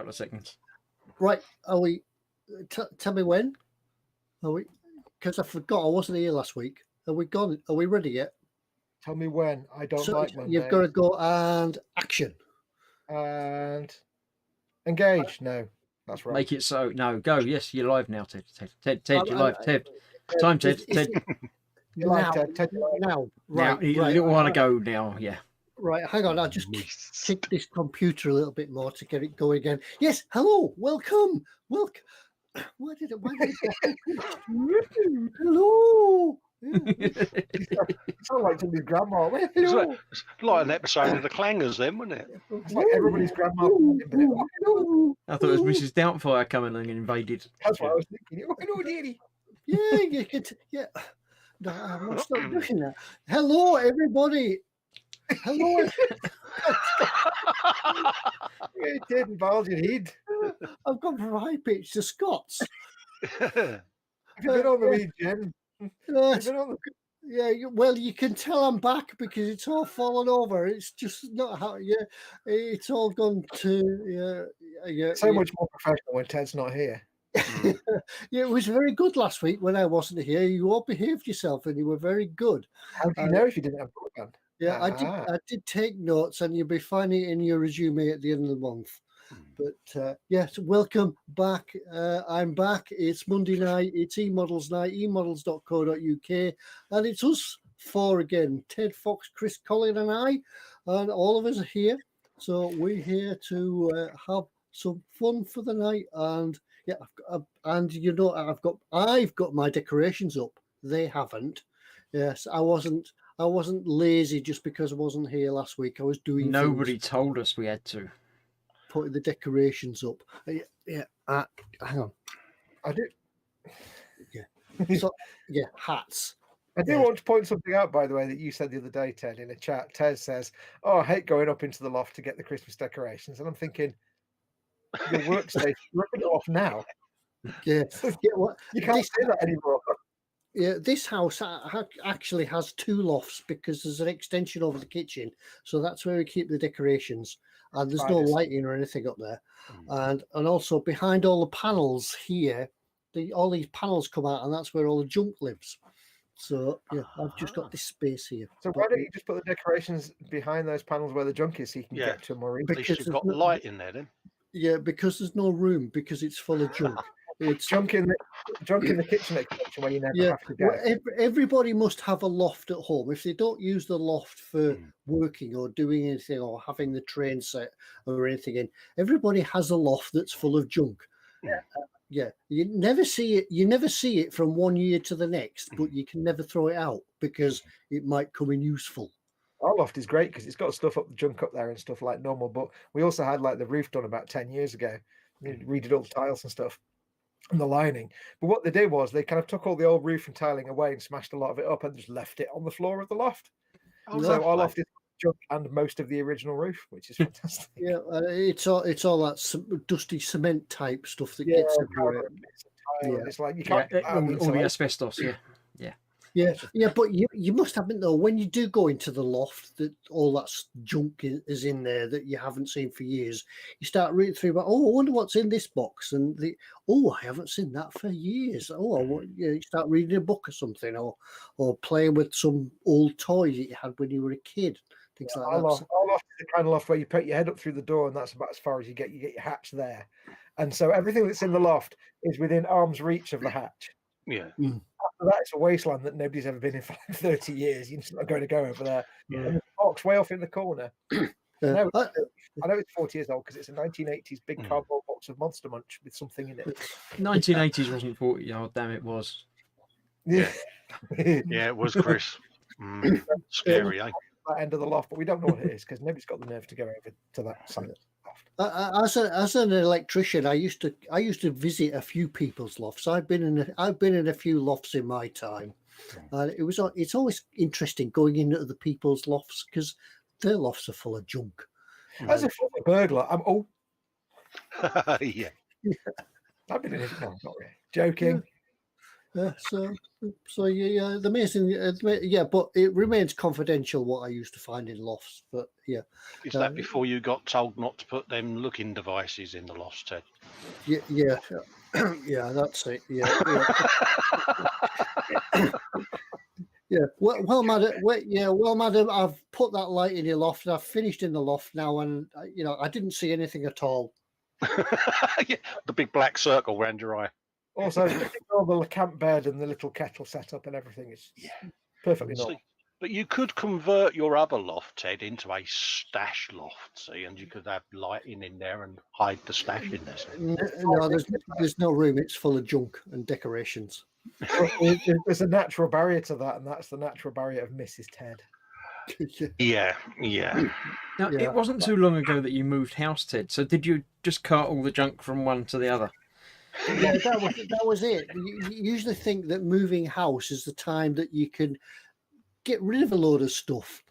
couple of seconds. Right, are we? Tell me when. Are we? Because I forgot I wasn't here last week. Are we gone? Are we ready yet? Tell me when. I don't like Monday. You've got to go and action. And engage. No, that's right. Make it so. No, go. Yes, you're live now, Ted. Ted, you're live. Ted. Time, Ted. Ted. You're live, Ted. Now. Right. You want to go now, yeah. Right, hang on. I'll just kick this computer a little bit more to get it going again. Yes, hello, welcome. Why did it hello. It sounds like somebody's grandma. Hello. It's like an episode of the Clangers then, wasn't it? It's like everybody's grandma. I thought it was Mrs. Doubtfire coming and invaded. That's what I was thinking. Oh, hello, dearie. Yeah, you could. Yeah. No, I'm not stop doing that. Hello, everybody. Hello. You didn't bulge your head. I've gone from high pitch to Scots. Have you been on the wee gym? Yeah, well, you can tell I'm back because it's all fallen over. It's just not how. Yeah, it's all gone to. So much more professional when Ted's not here. Yeah, it was very good last week when I wasn't here. You all behaved yourself and you were very good. How do you know if you didn't have broadband? Yeah, I did take notes, and you'll be finding it in your resume at the end of the month. But yes, welcome back. I'm back. It's Monday night. It's eModels night, emodels.co.uk. And it's us four again, Ted, Foxx, Chris, Colin and I. And all of us are here. So we're here to have some fun for the night. And yeah, I've got my decorations up. They haven't. Yes, I wasn't lazy just because I wasn't here last week. I was doing Nobody told us we had to. Putting the decorations up. Hang on. I do. Yeah. So, yeah, hats. I do want to point something out, by the way, that you said the other day, Ted, in a chat. Ted says, "Oh, I hate going up into the loft to get the Christmas decorations," and I'm thinking, your workstation, ripping it off now. Yeah. Well, you can't say that anymore. Yeah, this house actually has two lofts because there's an extension over the kitchen, so that's where we keep the decorations. And there's no lighting or anything up there, and also behind all the panels here, all these panels come out, and that's where all the junk lives. So yeah, I've just got this space here. So why don't you just put the decorations behind those panels where the junk is, so you can get to them more easily? Because you've got light in there, then. Yeah, because there's no room because it's full of junk. It's junk in the kitchen extension where you never have to go. Well, everybody must have a loft at home. If they don't use the loft for working or doing anything or having the train set or anything in, everybody has a loft that's full of junk. Yeah, you never see it. You never see it from one year to the next, but you can never throw it out because it might come in useful. Our loft is great because it's got stuff junk up there and stuff like normal. But we also had like the roof done about 10 years ago. We redid all the tiles and stuff. And the lining, but what they did was they kind of took all the old roof and tiling away and smashed a lot of it up and just left it on the floor of the loft. So our loft is junk and most of the original roof, which is fantastic. Yeah, it's all that dusty cement type stuff that gets everywhere. It's like you can't all the asbestos. Yeah, but you must admit though, when you do go into the loft, that all that junk is in there that you haven't seen for years. You start reading through, I wonder what's in this box, and I haven't seen that for years. You start reading a book or something, or playing with some old toys that you had when you were a kid. Things like that. Our loft is the kind of loft where you put your head up through the door, and that's about as far as you get. You get your hatch there, and so everything that's in the loft is within arm's reach of the hatch. Yeah. After that, it's a wasteland that nobody's ever been in for like 30 years. You're just not going to go over there. Yeah. And the box way off in the corner. I know it's 40 years old because it's a 1980s big cardboard box of Monster Munch with something in it. 1980s wasn't 40. Oh, damn, it was. Yeah. Yeah, it was, Chris. Scary, eh? That end of the loft, but we don't know what it is because nobody's got the nerve to go over to that side of the loft. As an electrician, I used to visit a few people's lofts. I've been in a few lofts in my time, and it's always interesting going into other people's lofts because their lofts are full of junk. As a former burglar, yeah. I've been in it. No, not really. Joking. So yeah, the amazing, yeah, but it remains confidential what I used to find in lofts. But yeah, Is that before you got told not to put them looking devices in the loft, Ted? yeah, yeah, that's it. Yeah, yeah. Well, madam, I've put that light in your loft. I've finished in the loft now, and I didn't see anything at all. Yeah, the big black circle round your eye. Also, all the camp bed and the little kettle set up and everything is perfectly normal. See, but you could convert your other loft, Ted, into a stash loft, see, and you could have lighting in there and hide the stash in there. No, there's no room. It's full of junk and decorations. There's a natural barrier to that, and that's the natural barrier of Mrs. Ted. Yeah. Now, it wasn't too long ago that you moved house, Ted. So did you just cart all the junk from one to the other? Yeah, that was it. You usually think that moving house is the time that you can get rid of a load of stuff.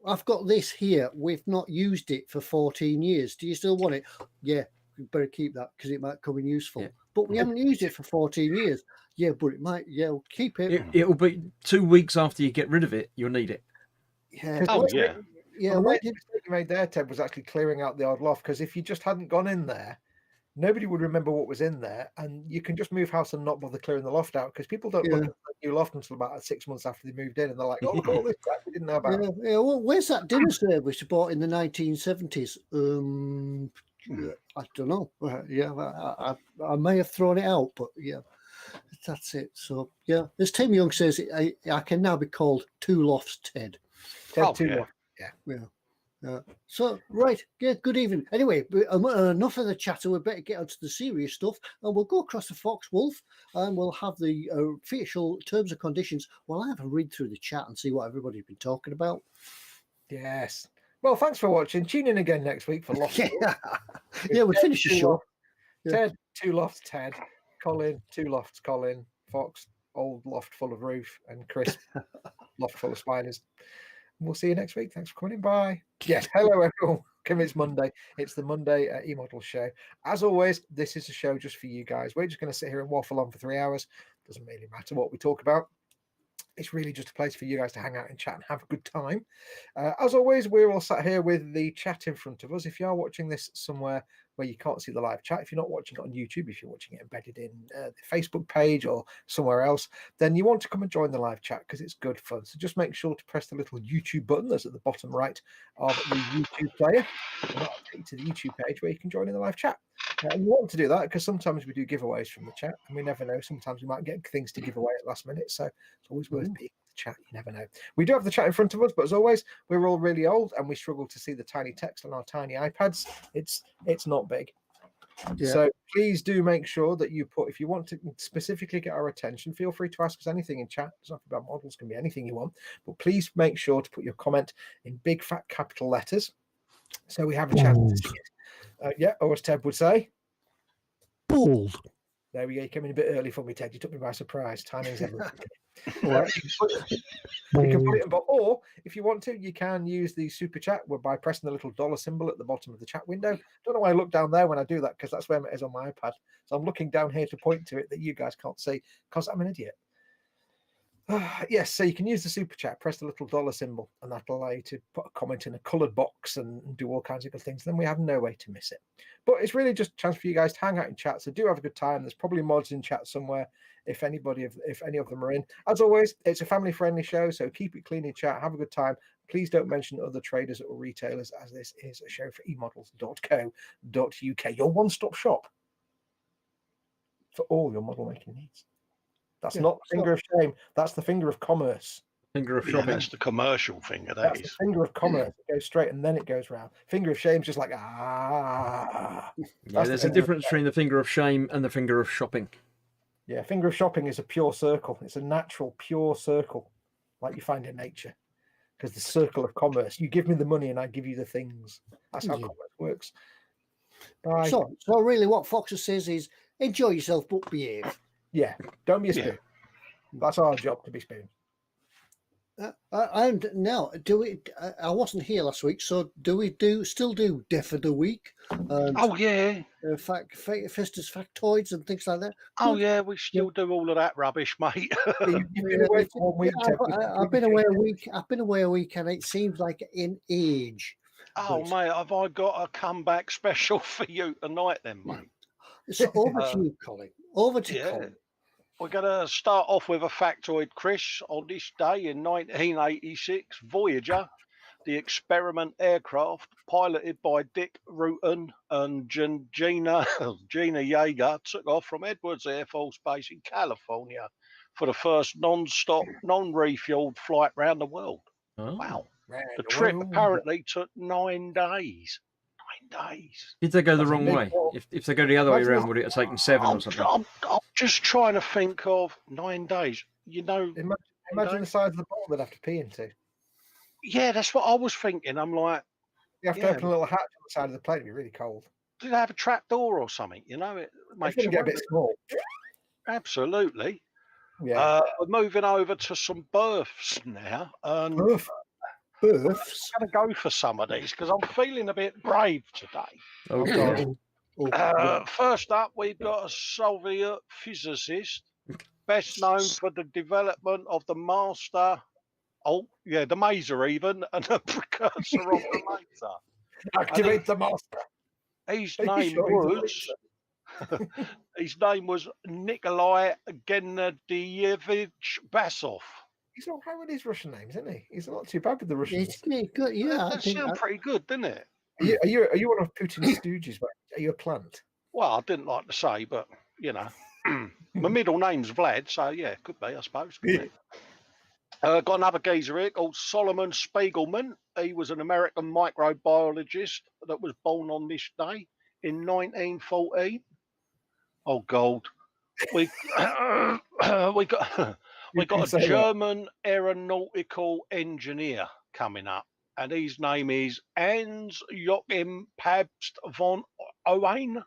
I've got this here. We've not used it for 14 years. Do you still want it? Yeah, we better keep that because it might come in useful. Yeah. But we haven't used it for 14 years. Yeah, but it might. Yeah, we'll keep it. It'll be 2 weeks after you get rid of it. You'll need it. Yeah. Yeah. The mistake you made there, Ted, was actually clearing out the old loft, because if you just hadn't gone in there, nobody would remember what was in there, and you can just move house and not bother clearing the loft out, because people don't look at the new loft until about 6 months after they moved in, and they're like, "Oh, look at all this crap we didn't know about." Yeah. Well, where's that dinner service you bought in the 1970s? I don't know. Yeah, I may have thrown it out, but yeah, that's it. So yeah, as Tim Young says, I can now be called Two Lofts Ted. Two Lofts. Yeah. So right, yeah. Good evening. Anyway, enough of the chatter. We better get onto the serious stuff, and we'll go across to Foxx Wolf, and we'll have the official terms and conditions. Well, I have a read through the chat and see what everybody's been talking about. Yes. Well, thanks for watching. Tune in again next week for Loft. Yeah, we'll finish the show. Ted, Two Lofts Ted, Colin, Two Lofts Colin, Foxx, old loft full of roof, and Chris, loft full of spiders. We'll see you next week. Thanks for coming. Bye. Yes. Hello, everyone. It's Monday. It's the Monday eModels show. As always, this is a show just for you guys. We're just going to sit here and waffle on for 3 hours. Doesn't really matter what we talk about. It's really just a place for you guys to hang out and chat and have a good time. As always, we're all sat here with the chat in front of us. If you are watching this somewhere where you can't see the live chat, if you're not watching it on YouTube, if you're watching it embedded in the Facebook page or somewhere else, then you want to come and join the live chat because it's good fun. So just make sure to press the little YouTube button that's at the bottom right of the YouTube player, and that'll take you to the YouTube page where you can join in the live chat. And you want to do that because sometimes we do giveaways from the chat, and we never know. Sometimes we might get things to give away at last minute, so it's always worth being in the chat. You never know. We do have the chat in front of us, but as always, we're all really old and we struggle to see the tiny text on our tiny iPads. It's not big. Yeah. So please do make sure that you put, if you want to specifically get our attention, feel free to ask us anything in chat. It's not about models, it can be anything you want, but please make sure to put your comment in big fat capital letters so we have a chance to see it. Or as Ted would say, bold. There we go. You came in a bit early for me, Ted. You took me by surprise. Timing's everything. You can put it in, or if you want to, you can use the super chat by pressing the little dollar symbol at the bottom of the chat window. Don't know why I look down there when I do that, because that's where it is on my iPad. So I'm looking down here to point to it that you guys can't see because I'm an idiot. Yes, so you can use the super chat, press the little dollar symbol, and that'll allow you to put a comment in a coloured box and do all kinds of good things. Then we have no way to miss it. But it's really just a chance for you guys to hang out in chat. So do have a good time. There's probably mods in chat somewhere if any of them are in. As always, it's a family-friendly show, so keep it clean in chat. Have a good time. Please don't mention other traders or retailers, as this is a show for eModels.co.uk, your one-stop shop for all your model making needs. That's not the finger of shame. That's the finger of commerce. Finger of shopping. That's the commercial finger. That's the finger of commerce. It goes straight and then it goes round. Finger of shame is just like Yeah, there's a difference between the finger of shame and the finger of shopping. Yeah, finger of shopping is a pure circle. It's a natural, pure circle, like you find in nature. Because the circle of commerce. You give me the money and I give you the things. That's how commerce works. Bye. So really, what Foxx says is enjoy yourself, but behave. Yeah, don't be a spoon. That's our job, to be spoon. And now, do we? I wasn't here last week, so do we still do Deaf of the Week and Oh yeah, Festus factoids and things like that? oh Good. yeah, we still do all of that rubbish, mate. You've been away for 1 week. Yeah, Ted. I've been away a week. I've been away a week, and it seems like in age. Oh But- mate, have I got a comeback special for you tonight, then, mate? So over to you, Colin. Over to Yeah. Colin. We're going to start off with a factoid, Chris. On this day in 1986, Voyager, the experiment aircraft piloted by Dick Rutan and Gina Yeager, took off from Edwards Air Force Base in California for the first non-stop, non-refueled flight around the world. Oh. Wow. Man, The trip well, apparently took 9 days. 9 days. Did they go the That's a wrong big way? ball. If they go the other way Imagine around, would it have taken 7 or something? I'm just trying to think of 9 days. You know, Imagine the size of the ball they'd have to pee into. yeah, that's what I was thinking. I'm like, You have to Yeah. open a little hatch on the side of the plane. It'd be really cold. did they have a trap door or something? You know, it It's makes going you to get a bit wonder. small. Absolutely. Yeah. We're moving over to some births now. And I'm Births. going to go for some of these because I'm feeling a bit brave today. Oh, God. God. First up, we've got a Soviet physicist, best known for the development of the master. Oh, yeah, the maser even, and the precursor of the maser. Activate the master. His Are you name sure he's was Nikolai Gennadievich Basov. He's all right with his Russian names, isn't he? He's not too bad with the Russians. It's good. Yeah, I That think sounds pretty good, didn't it? Are you one of Putin's stooges? Mate? Are you a plant? Well, I didn't like to say, but you know, my middle name's Vlad, so yeah, could be, I suppose. Couldn't it? Got another geezer here called Solomon Spiegelman. He was an American microbiologist that was born on this day in 1914. Oh, gold. We we got a German aeronautical engineer coming up, and his name is Hans Joachim Pabst von Owen.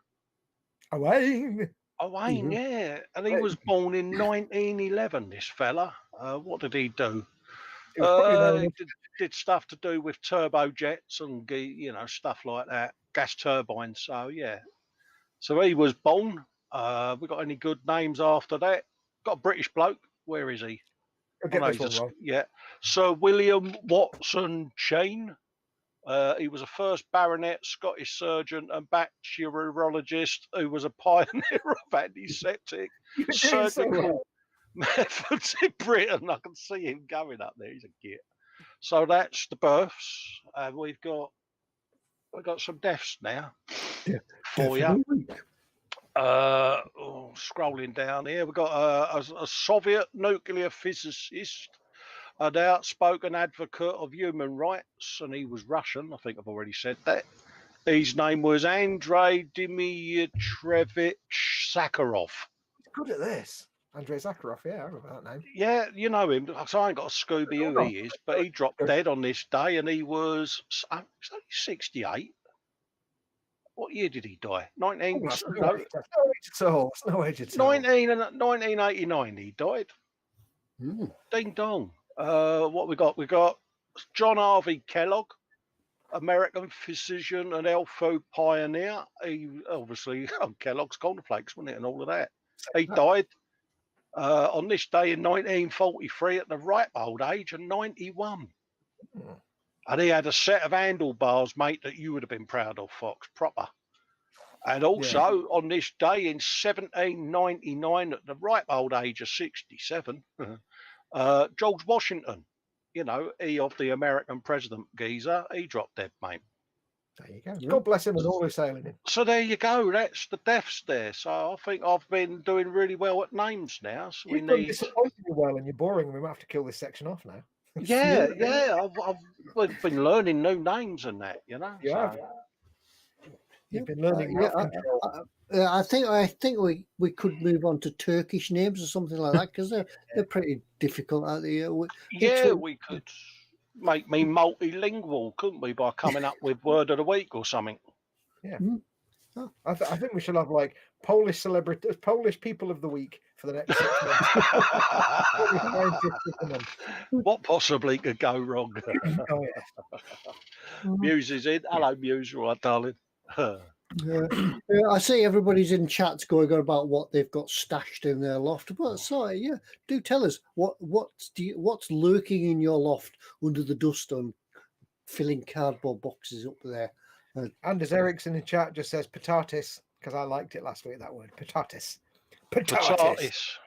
Away. Owen, yeah, and he was born in 1911. This fella, what did he do? It was probably known He enough- did stuff to do with turbojets and stuff like that, gas turbines. So yeah, so he was born. We got any good names after that? Got a British bloke. Where is he? I'll get Oh, no, this he's one wrong. yeah, Sir William Watson Chain. He was a first baronet, Scottish surgeon and bacteriologist who was a pioneer of antiseptic You're doing so surgical methods in Britain. I can see him going up there. He's a git. So that's the births. And we've got some deaths now for you. Scrolling down here, we've got a Soviet nuclear physicist, an outspoken advocate of human rights, and he was Russian. I think I've already said that. His name was Andrei Dmitrievich Sakharov. He's good at this. Andrei Zakharov, yeah, I remember that name. Yeah, you know him. So I ain't got a Scooby who he is, but he dropped dead on this day, and he was 68. What year did he die? 19. That's No, no age at all. It's no age at all. 1989 he died. Ding dong. What we got? We got John Harvey Kellogg, American physician and health food pioneer. He obviously on Kellogg's cornflakes, wasn't it, and all of that. He died on this day in 1943 at the ripe old age of 91. And he had a set of handlebars, mate, that you would have been proud of, Foxx, proper. And also on this day in 1799, at the ripe old age of 67, George Washington, he of the American president geezer, he dropped dead, mate. There you go. God bless him and all who's sailing him. So there you go. That's the deaths there. So I think I've been doing really well at names now. So You've done disappointingly well and you're boring. We might have to kill this section off now. Yeah. I've been learning new names and that, You have. You've been learning. I think we could move on to Turkish names or something like that because they're pretty difficult out there. We could make me multilingual, couldn't we, by coming up with word of the week or something? Yeah. I think we should have like Polish celebrities, Polish people of the week for the next 6 months. What possibly could go wrong? Oh, yeah. Muse is in. Hello, Muse. All right, darling. Yeah. Yeah, I see everybody's in chats going on about what they've got stashed in their loft. Well, sorry, yeah, do tell us what's lurking in your loft under the dust on filling cardboard boxes up there. Anders Ericsson in chat just says patatis because I liked it last week. That word patatis. Patatis.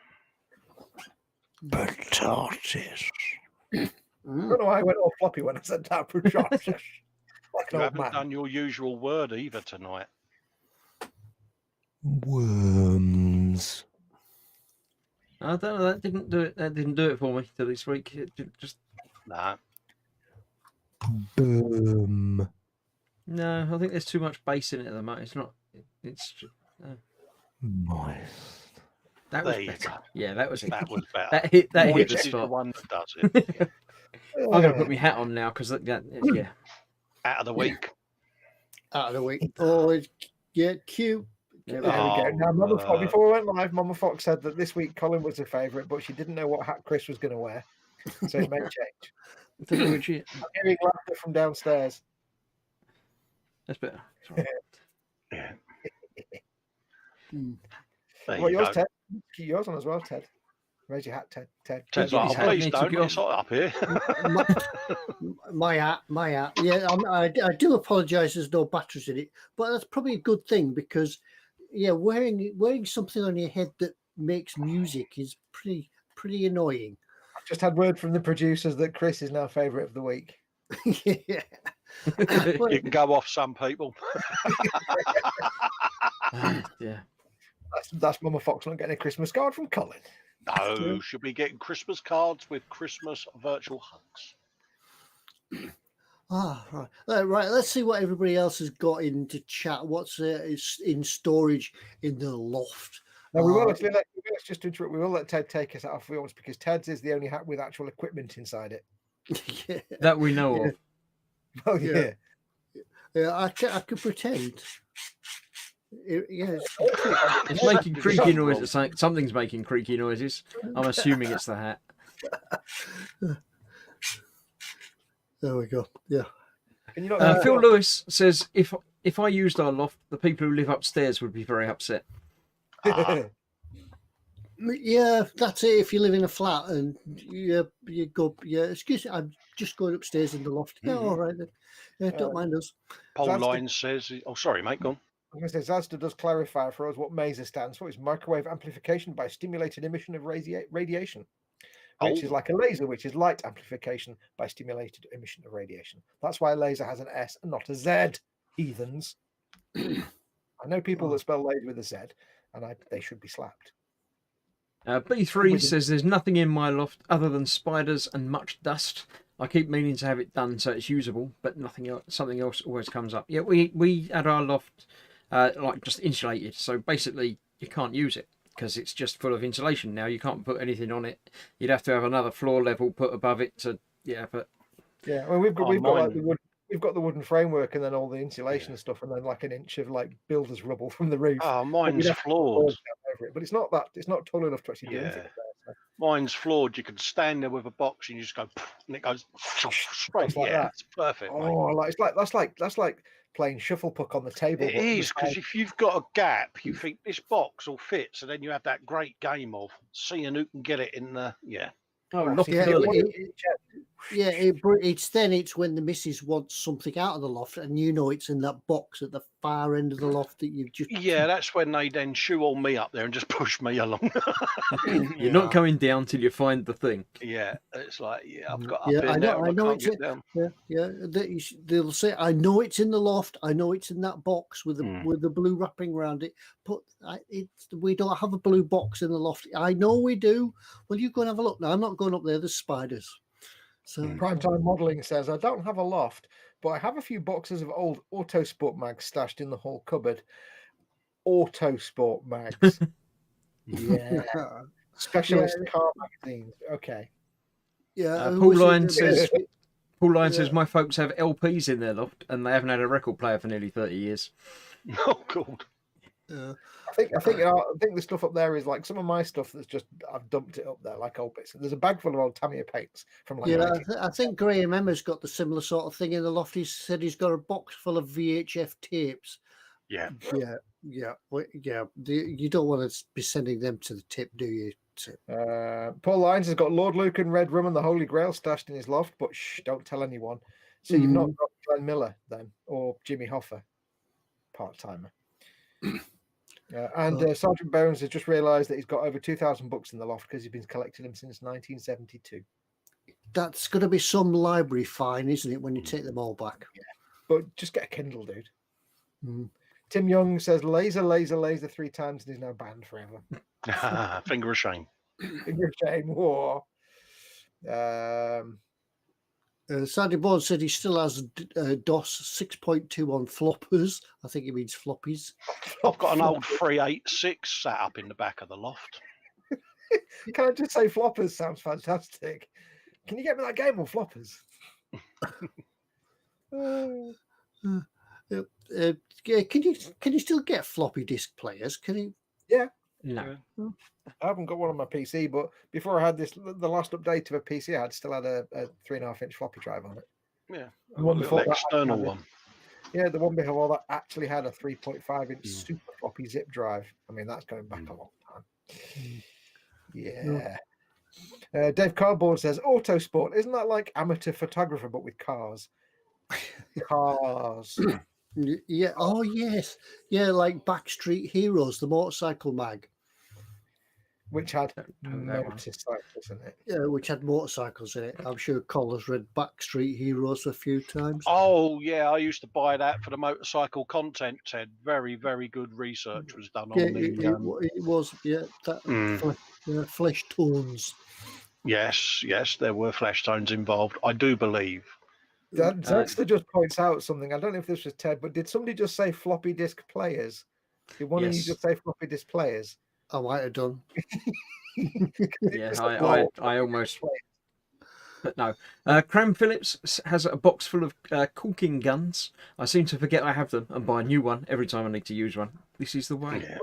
Patatis. I don't know why I went all floppy when I said that. Patatis. Like You an old haven't man. done your usual word either tonight. Worms. I don't know. That didn't do it. That didn't do it for me till this week. It just Nah. boom. No, I think there's too much bass in it at the moment. It's not. It's moist. That was There you better. go. Yeah, that was That was better. that hit the Which is the spot. one that does it. I'm gonna put my hat on now because yeah. Out of the week. Out of the week. Oh, yeah, cute. There we go. Now, Mama Fox, before we went live, Mama Fox said that this week Colin was her favourite, but she didn't know what hat Chris was going to wear, so it may change. I'm hearing laughter from downstairs. That's better. Yeah. What yours, Ted? Keep yours on as well, Ted. Raise your hat, Ted. Ted's like, oh, please don't. It's hot up here. My hat. Yeah, I do apologise. There's no batteries in it, but that's probably a good thing because, yeah, wearing something on your head that makes music is pretty annoying. I've just had word from the producers that Chris is now favourite of the week. Yeah. You can go off some people. Yeah. That's Mama Fox not getting a Christmas card from Colin. No, should be getting Christmas cards with Christmas virtual hugs. Right. Let's see what everybody else has got into chat. What's is in storage in the loft? No, we will actually let's just interrupt. We will let Ted take us out of once because Ted's is the only hat with actual equipment inside it. Yeah. That we know of. Oh yeah. Yeah, I could pretend. It's making creaky noises. Something's making creaky noises. I'm assuming it's the hat. There we go. Yeah. Phil Lewis says if I used our loft, the people who live upstairs would be very upset. Yeah, that's it. If you live in a flat and you go, excuse me, I'm just going upstairs in the loft. Yeah, all right then. Yeah, don't mind us. Paul Line says, oh, sorry, mate, go on. I was going to say, Zazda does clarify for us what MASER stands for. It's microwave amplification by stimulated emission of radiation, which is like a laser, which is light amplification by stimulated emission of radiation. That's why laser has an S and not a Z, heathens. I know people that spell laser with a Z, and they should be slapped. B3 says there's nothing in my loft other than spiders and much dust. I keep meaning to have it done so it's usable, but nothing else. Something else always comes up. Yeah, we had our loft like just insulated, so basically you can't use it because it's just full of insulation now. You can't put anything on it. You'd have to have another floor level put above it to well, we've got like the wood. We've got the wooden framework and then all the insulation stuff, and then like an inch of like builder's rubble from the roof. Oh, mine's floored. But it's not tall enough to actually do anything. Mine's floored. You can stand there with a box and you just go, and it goes straight like that. It's perfect. Oh, that's like playing shuffle puck on the table. It is, because if you've got a gap, you think this box will fit, so then you have that great game of seeing who can get it in the it's when the missus wants something out of the loft and you know it's in that box at the far end of the loft that you've just that's when they then shoehorn me up there and just push me along. You're not going down till you find the thing. It's like I've got up I know it's they'll say I know it's in the loft, I know it's in that box with the blue wrapping around it, but we don't have a blue box in the loft. I know we do. Well, you go and have a look. No, I'm not going up there. There's spiders. So Primetime Modelling says, I don't have a loft, but I have a few boxes of old Autosport mags stashed in the hall cupboard. Autosport mags. Yeah. Specialist car magazines. Okay. Yeah. Paul Lyon says my folks have LPs in their loft and they haven't had a record player for nearly 30 years. Oh, God. I think the stuff up there is like some of my stuff that's just I've dumped it up there like old bits. There's a bag full of old Tamiya paints from like. Yeah, I think Graham Emma's got the similar sort of thing in the loft. He said he's got a box full of VHF tapes. Yeah. You don't want to be sending them to the tip, do you? Paul Lyons has got Lord Luke and Red Rum and the Holy Grail stashed in his loft, but shh, don't tell anyone. So you've not got Glenn Miller then, or Jimmy Hoffa, part-timer. Sergeant Bones has just realised that he's got over 2,000 books in the loft because he's been collecting them since 1972. That's going to be some library fine, isn't it, when you take them all back? Yeah. But just get a Kindle, dude. Tim Young says laser 3 times and he's now banned forever. Finger of shame. Finger of shame. War. Sandy Bones said he still has DOS 6.2 on floppers. I think he means floppies. I've got an old 386 sat up in the back of the loft. Can I just say floppers sounds fantastic? Can you get me that game on floppers? Can you still get floppy disk players? Can you? Yeah. No. I haven't got one on my PC, but before I had the last update of a PC, I had still had a 3.5-inch floppy drive on it. Yeah, the one before that external one. Yeah, the one before that actually had a 3.5-inch super floppy zip drive. I mean, that's going back a long time. Yeah. Dave Cardboard says Autosport. Isn't that like amateur photographer but with cars? Cars. Yeah. Oh yes. Yeah, like Backstreet Heroes, the motorcycle mag. Which had motorcycles in it. Yeah, which had motorcycles in it. I'm sure Colin's read Backstreet Heroes a few times. Oh yeah, I used to buy that for the motorcycle content. Ted, very, very good research was done on it was. Yeah, flesh tones. Yes, there were flesh tones involved. I do believe. Dexter just points out something. I don't know if this was Ted, but did somebody just say floppy disk players? Did one of you just say floppy disk players? I might have done. Yeah, I almost. But no. Cram Phillips has a box full of caulking guns. I seem to forget I have them and buy a new one every time I need to use one. This is the way. Yeah.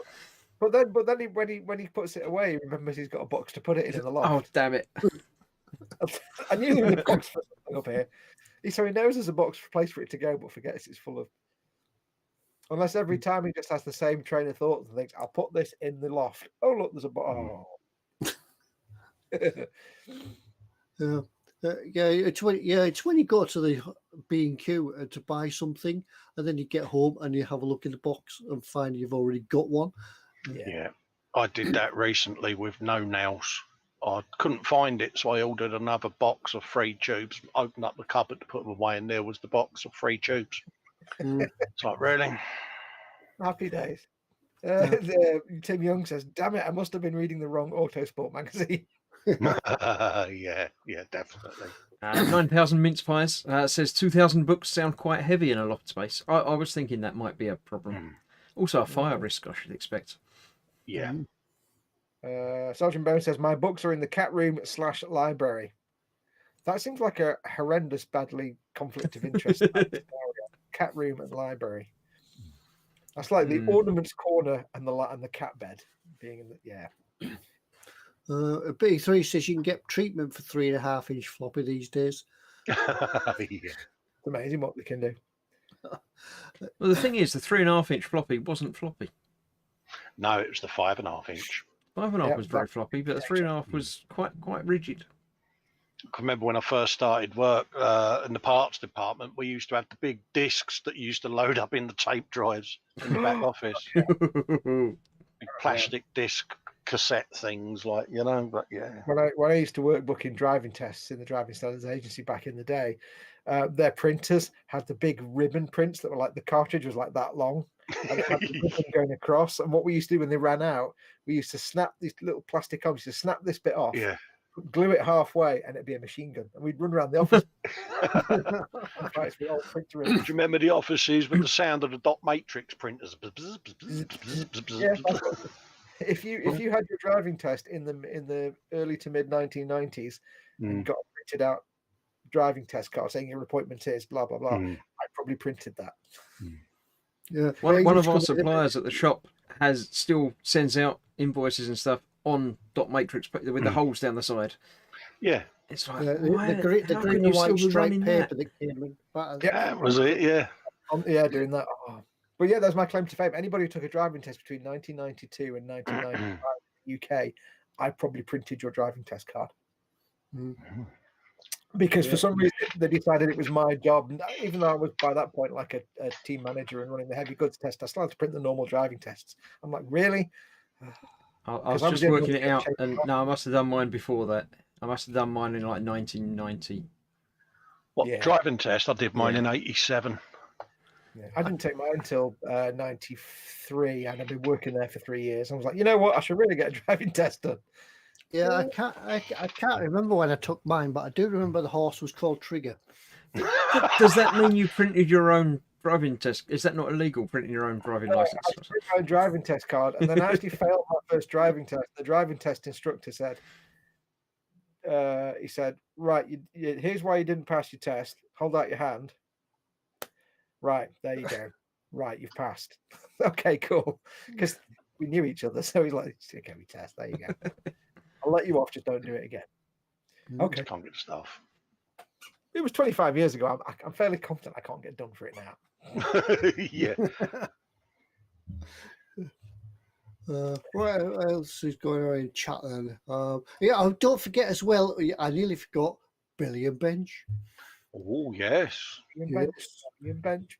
But then when he puts it away, he remembers he's got a box to put it in the loft. Oh, damn it. I knew there was a box for something up here. So he knows there's a place for it to go, but forgets it's full of. Unless every time he just has the same train of thoughts and thinks, I'll put this in the loft. Oh, look, there's a box. Oh. It's when you go to the B&Q to buy something, and then you get home and you have a look in the box and find you've already got one. Yeah. I did that recently with no nails. I couldn't find it, so I ordered another box of 3 tubes, opened up the cupboard to put them away, and there was the box of 3 tubes. It's like, really? Happy days. Tim Young says, damn it, I must have been reading the wrong Autosport magazine. Yeah, definitely. 9,000 mince pies says 2,000 books sound quite heavy in a loft space. I was thinking that might be a problem. Also a fire risk, I should expect. Yeah. Sergeant Bone says, my books are in the cat room / library. That seems like a horrendous, badly conflict of interest. Cat room and library. That's like the ornaments corner and the cat bed being in the B3 says you can get treatment for 3.5-inch floppy these days. It's amazing what they can do. Well, the thing is, the 3.5-inch floppy wasn't floppy. No, it was the 5.5-inch. 5.5 was very floppy, but the 3.5 was quite rigid. I remember when I first started work in the parts department, we used to have the big discs that you used to load up in the tape drives in the back office. Big plastic disc cassette things, but yeah. When I used to work booking driving tests in the driving standards agency back in the day, their printers had the big ribbon prints that were like the cartridge was like that long. And it had the ribbon going across. And what we used to do when they ran out, we used to snap these little plastic cones, to snap this bit off, glue it halfway, and it'd be a machine gun. And we'd run around the office. Do you remember the offices with the sound of the dot matrix printers? Yeah, if you had your driving test in the early to mid 1990s and got a printed out driving test card saying your appointment is blah blah blah, I probably printed that. Yeah, one of our suppliers at the shop still sends out invoices and stuff on dot matrix with the holes down the side. Yeah. It's like, The why, green how and can you still white be striped running paper that? that came in. That was it, yeah. Yeah, doing that. Oh. But yeah, that's my claim to fame. Anybody who took a driving test between 1992 and 1995 in the UK, I probably printed your driving test card. Because for some reason they decided it was my job. And even though I was by that point like a team manager and running the heavy goods test, I still had to print the normal driving tests. I'm like, really? I was just working it out, and no, I must have done mine before that. I must have done mine in like 1990. What, driving test? I did mine in 87. Yeah, I didn't take mine until 93, and I've been working there for 3 years. I was like, you know what? I should really get a driving test done. Yeah, I can't remember when I took mine, but I do remember the horse was called Trigger. Does that mean you printed your own driving test? Is that not illegal, printing your own driving license? I printed my own driving test card, and then I actually failed my first driving test. The driving test instructor said, he said, right, here's why you didn't pass your test. Hold out your hand. Right, there you go. Right, you've passed. Okay, cool. Because we knew each other, so he's like, okay, we test. There you go. I'll let you off. Just don't do it again. Okay. Can't get stuff. It was 25 years ago. I'm fairly confident I can't get done for it now. Yeah. What else is going on in chat then? Yeah, don't forget as well. I nearly forgot Billy and Bench. Oh yes. Bench,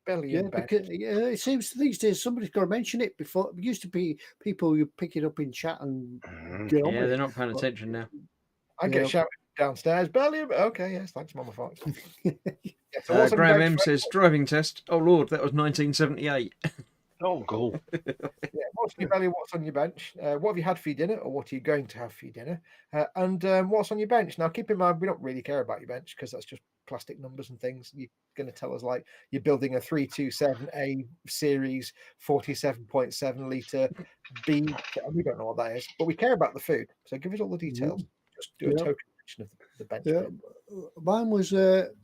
Billy and Bench. Because it seems these days somebody's got to mention it before. It used to be people you pick it up in chat and get on with they're it. not paying attention now. I get shouted downstairs. Billy, okay, yes, thanks, Mama Fox. So Graham M says driving test. Oh Lord, that was 1978. Oh, cool. What's on your belly? What's on your bench? What have you had for your dinner, or what are you going to have for your dinner? And what's on your bench? Now, keep in mind, we don't really care about your bench because that's just plastic numbers and things. You're going to tell us like you're building a 327A series 47.7 litre B. We don't know what that is, but we care about the food. So give us all the details. Just do a token mention of the bench. Yeah. Mine was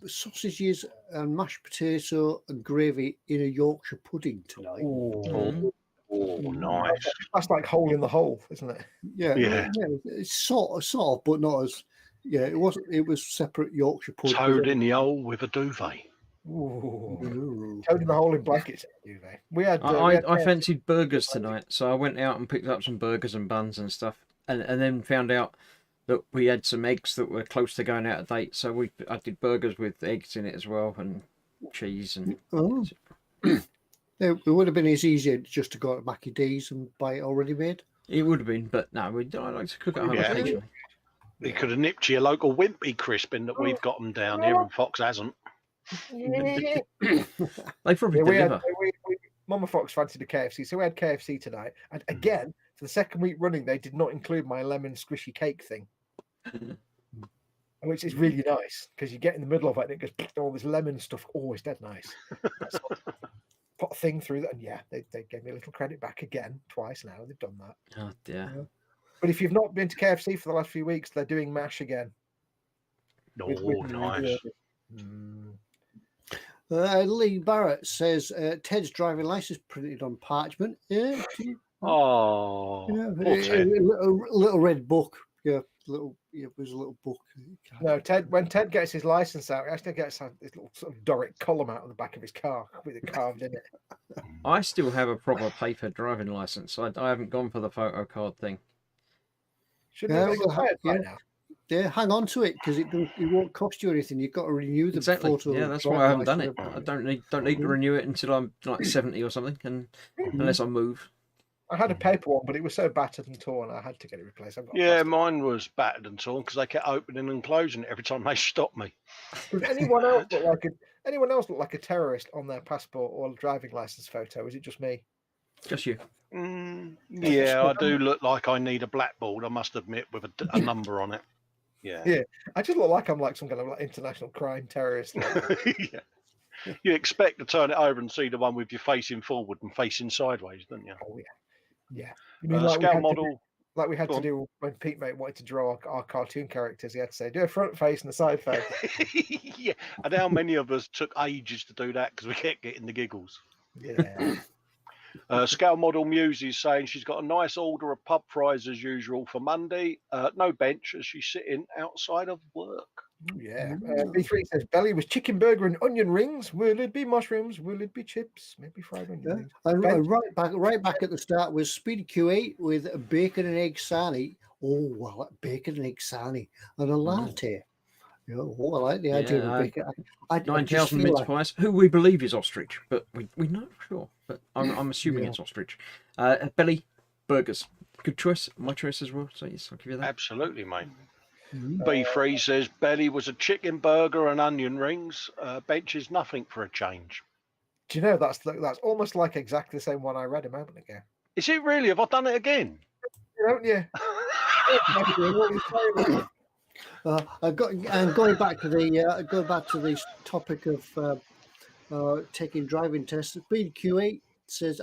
sausages and mashed potato and gravy in a Yorkshire pudding tonight. Oh, nice. That's like hole in the hole, isn't it? Yeah. It's sort of, but not as. Yeah, it wasn't. It was separate Yorkshire pudding. Toad in the hole with a duvet. Toad in the hole in blankets. Duvet. We had. I fancied burgers tonight, so I went out and picked up some burgers and buns and stuff, and then found out that we had some eggs that were close to going out of date. So I did burgers with eggs in it as well, and cheese and. It would have been as easier just to go to Mackie D's and buy it already made. It would have been, but no, I like to cook at home occasionally. You could have nipped your local Wimpy crisp in that we've got them down here and Fox hasn't. They probably deliver. Mama Fox fancied a KFC, so we had KFC tonight. And again, for the second week running, they did not include my lemon squishy cake thing, which is really nice because you get in the middle of it and it goes all this lemon stuff. Oh, it's dead nice. Put a thing through that, and they gave me a little credit back again twice now. They've done that. Oh dear. But if you've not been to KFC for the last few weeks, they're doing MASH again. Nice. Lee Barrett says Ted's driving license printed on parchment. Yeah. Oh, a little red book. Yeah, it was a little book. No, when Ted gets his license out, he actually gets this little sort of Doric column out of the back of his car with it carved in it. I still have a proper paper driving license. I haven't gone for the photo card thing. Now? Hang on to it because it won't cost you anything. You've got to renew the photo. Yeah, that's why I haven't done it. I don't need to renew it until I'm like 70 or something, and unless I move. I had a paper one, but it was so battered and torn, I had to get it replaced. Mine was battered and torn because they kept opening and closing it every time they stopped me. Does anyone else look like a terrorist on their passport or driving license photo? Is it just me? Just you. Yeah, I do look like I need a blackboard, I must admit, with a number on it. Yeah. I just look like I'm like some kind of like international crime terrorist. Yeah. You expect to turn it over and see the one with you facing forward and facing sideways, don't you? Oh yeah. You mean like scale model. Like we had to do when Pete Mate wanted to draw our cartoon characters, he had to say, do a front face and a side face. Yeah, and how many of us took ages to do that because we kept getting the giggles. Yeah. Scale Model Muse is saying she's got a nice order of pub fries as usual for Monday. No bench as she's sitting outside of work. Yeah. B3 says belly was chicken burger and onion rings. Will it be mushrooms? Will it be chips? Maybe fried onion rings. And right back at the start was Speedy Q8 with bacon and egg sarnie. Oh, well, bacon and egg sarnie and a latte. Yeah, oh, I like the idea of bacon. 9,000 mince pies. Who we believe is ostrich, but we not sure. But I'm assuming it's ostrich. Belly burgers. Good choice. My choice as well. So yes, I'll give you that. Absolutely, mate. B3 says belly was a chicken burger and onion rings. Bench is nothing for a change. Do you know that's almost like exactly the same one I read a moment ago? Is it really? Have I done it again? Don't you? Going back to the topic of taking driving tests. Speed Q8 says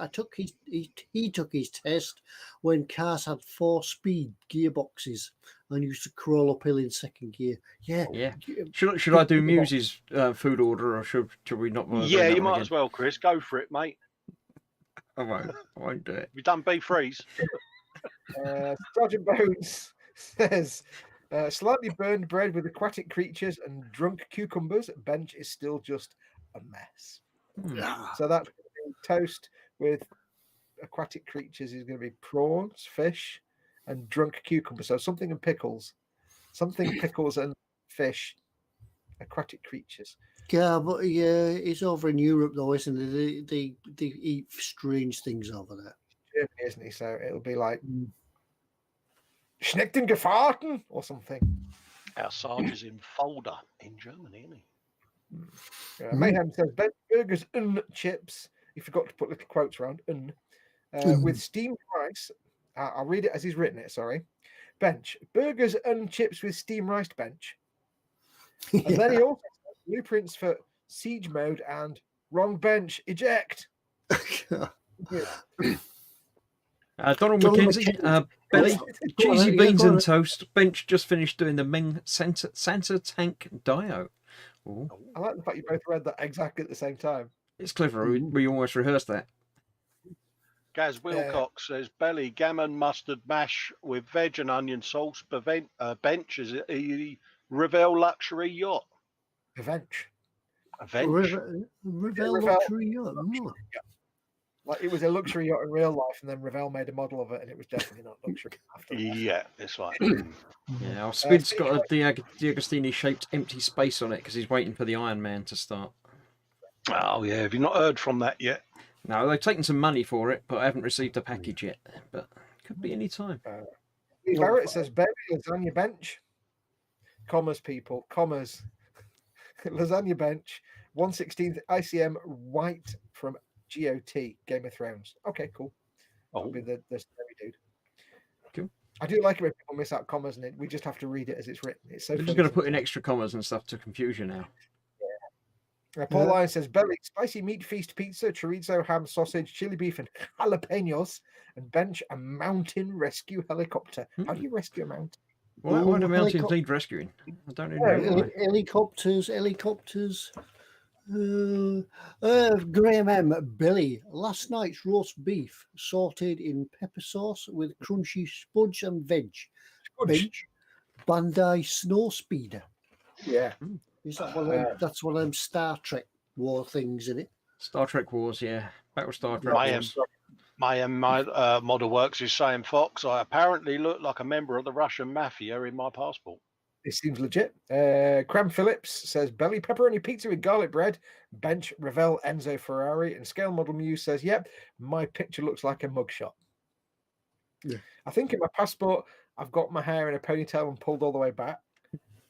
he took his test when cars had 4-speed gearboxes and used to crawl uphill in second gear. Yeah. Should I do Muse's food order, or should we not? Yeah, you might as well, Chris. Go for it, mate. I won't do it. We've done B3s. Sergeant Bones says slightly burned bread with aquatic creatures and drunk cucumbers. Bench is still just a mess. So that's toast with aquatic creatures is going to be prawns, fish, and drunk cucumbers. So something and pickles and fish, aquatic creatures. Yeah, but it's over in Europe though, isn't it? They eat strange things over there. Germany, isn't he? So it'll be like Schnecken gefahren or something. Our Sarge is in Folder in Germany, isn't he? Mayhem says burgers and chips. He forgot to put little quotes around with steamed rice. I'll read it as he's written it. Sorry, bench burgers and chips with steamed rice. Bench. And then he also says blueprints for siege mode and wrong bench eject. Donald McKenzie, belly, cheesy beans and toast. Bench just finished doing the Ming Santa Tank Dio. Ooh. I like the fact you both read that exactly at the same time. It's clever. We almost rehearsed that. Gaz Wilcox says belly, gammon, mustard mash with veg and onion sauce. Bench is a Revell luxury yacht. Bench. Revell luxury yacht. Like it was a luxury yacht in real life, and then Revell made a model of it, and it was definitely not luxury after that. Yeah, that's right. Yeah, our Spid's got a D'Agostini shaped empty space on it because he's waiting for the Iron Man to start. Oh yeah, have you not heard from that yet? No, they've taken some money for it, but I haven't received a package yet. But could be any time. Barrett says berry lasagna bench. Commas, people, commas. Lasagna bench. 1/16 ICM white from GOT, Game of Thrones. Okay, cool. That'll be the story, dude. Cool. I do like it when people miss out commas, and we just have to read it as it's written. It's so. We're just going to put in extra commas and stuff to confuse you now. Paul Lyon says belly, spicy meat feast pizza, chorizo, ham, sausage, chili beef, and jalapenos, and bench a mountain rescue helicopter. How do you rescue a mountain? Why do mountains need rescuing? I don't know. Helicopters. Graham M. Billy, last night's roast beef sorted in pepper sauce with crunchy spudge and veg. Bench, Bandai Snow Speeder. Yeah. Is that one of them, that's one of them Star Trek war things, isn't it? Star Trek Wars, yeah. Battle Star Trek Wars. My model works is saying Foxx. I apparently look like a member of the Russian mafia in my passport. It seems legit. Cram Phillips says belly pepperoni pizza with garlic bread. Bench Revell Enzo Ferrari. And Scale Model Muse says, yep, my picture looks like a mugshot. Yeah. I think in my passport, I've got my hair in a ponytail and pulled all the way back.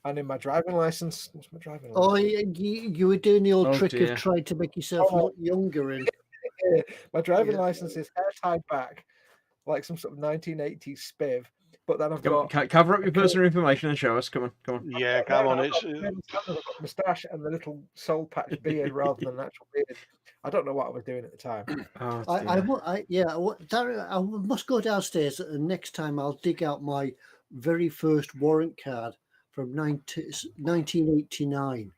And in my driving license, what's my driving license? Oh, you were doing the old trick of trying to make yourself look younger. And my driving license is hair tied back, like some sort of 1980s spiv. But then I've got cover up your personal information and show us. Come on. Yeah, come on. It's moustache and the little soul patch beard rather than an actual beard. I don't know what I was doing at the time. I must go downstairs, and next time I'll dig out my very first warrant card from 1989.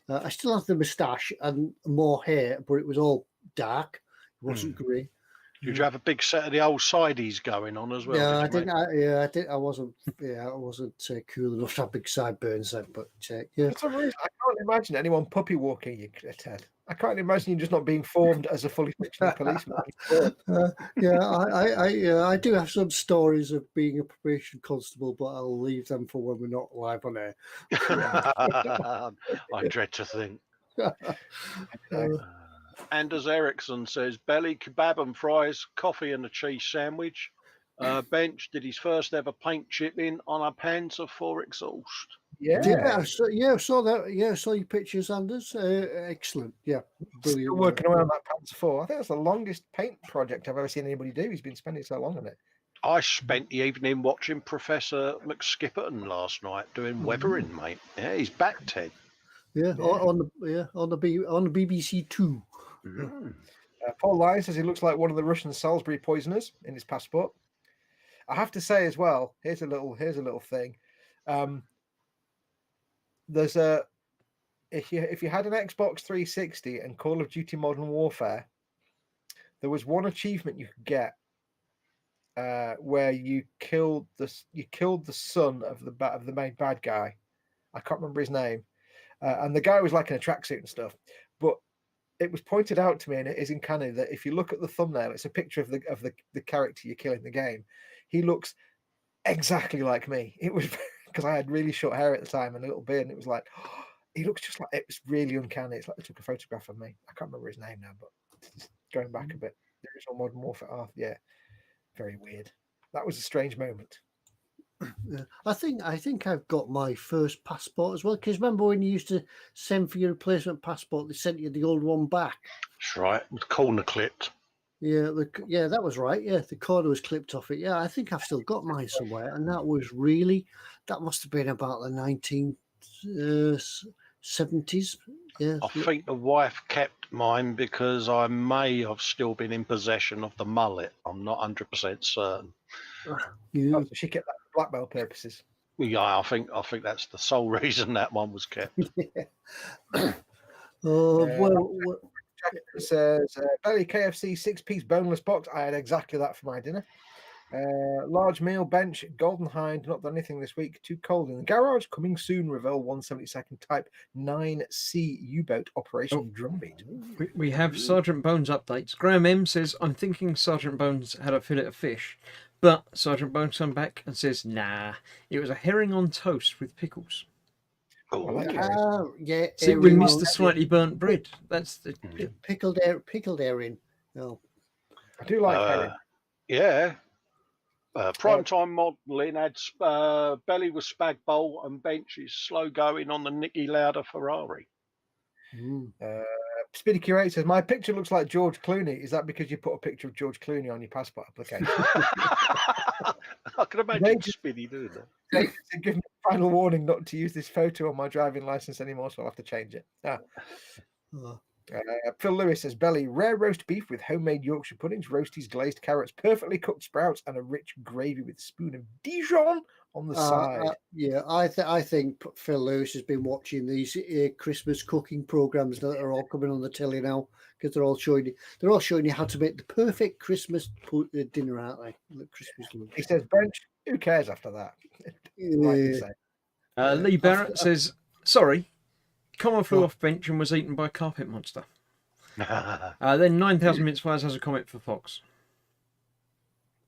I still have the moustache and more hair, but it was all dark. It wasn't grey. Did you have a big set of the old sideys going on as well? Yeah, I did you, didn't. I did. I wasn't. Yeah, I wasn't cool enough to have big sideburns then. But yeah, For some reason, I can't imagine anyone puppy walking you, Ted. I can't imagine you just not being formed as a fully functioning policeman. I do have some stories of being a probation constable, but I'll leave them for when we're not live on air. I dread to think. Uh, Anders Ericsson says belly, kebab and fries, coffee and a cheese sandwich. Bench did his first ever paint chipping on a Panzer IV exhaust. Yeah, I saw that. Yeah, I saw your pictures, Anders. Excellent. Yeah, brilliant. Still working around that Panzer IV. I think that's the longest paint project I've ever seen anybody do. He's been spending so long on it. I spent the evening watching Professor McSkipperton last night doing weathering, mate. Yeah, he's back, Ted. Yeah, on the BBC Two. Paul Lyon says he looks like one of the Russian Salisbury poisoners in his passport. I have to say as well. Here's a little thing. There's a if you had an Xbox 360 and Call of Duty Modern Warfare, there was one achievement you could get where you killed the son of the main bad guy. I can't remember his name, and the guy was like in a tracksuit and stuff. But it was pointed out to me, and it is in canon, that if you look at the thumbnail, it's a picture of the character you kill in the game. He looks exactly like me. It was because I had really short hair at the time and a little beard, and it was like, oh, he looks just like, it was really uncanny. It's like they took a photograph of me. I can't remember his name now, but going back a bit, the original Modern Warfare. Oh, yeah, very weird. That was a strange moment. Yeah. I think I've got my first passport as well. Because remember when you used to send for your replacement passport, they sent you the old one back. That's right. The corner clipped. Yeah, that was right. Yeah, the corner was clipped off it. Yeah, I think I've still got mine somewhere, and that must have been about the 1970s. Yeah, I think the wife kept mine because I may have still been in possession of the mullet. I'm not 100% certain. Yeah. Oh, so she kept that for blackmail purposes. Yeah, I think that's the sole reason that one was kept. Well, It says belly KFC 6-piece boneless box. I had exactly that for my dinner. Large meal bench, Golden Hind, not done anything this week. Too cold in the garage. Coming soon. Revell 172nd Type 9C U-boat operation drumbeat. We have Sergeant Bones updates. Graham M says, I'm thinking Sergeant Bones had a fillet of fish, but Sergeant Bones come back and says, nah, it was a herring on toast with pickles. Oh, I like yeah. See, we missed the slightly burnt bread. That's the pickled herring. No. I do like herring. Yeah. Primetime modelling had belly was spag bowl and bench is slow going on the Nicky Lauda Ferrari. Speedy Curate says, my picture looks like George Clooney. Is that because you put a picture of George Clooney on your passport application? I can imagine Speedy doing that. They give me a final warning not to use this photo on my driving license anymore, so I'll have to change it. Phil Lewis says, belly, rare roast beef with homemade Yorkshire puddings, roasties, glazed carrots, perfectly cooked sprouts, and a rich gravy with a spoon of Dijon on the side. Yeah, I think Phil Lewis has been watching these Christmas cooking programs that are all coming on the telly now, because they're all showing you how to make the perfect Christmas dinner, aren't they? The Christmas lunch. He says, bench, who cares after that? Lee Barrett says, sorry, Colin flew off bench and was eaten by a carpet monster. Then 9,000 Mince Fires has a comment for Foxx.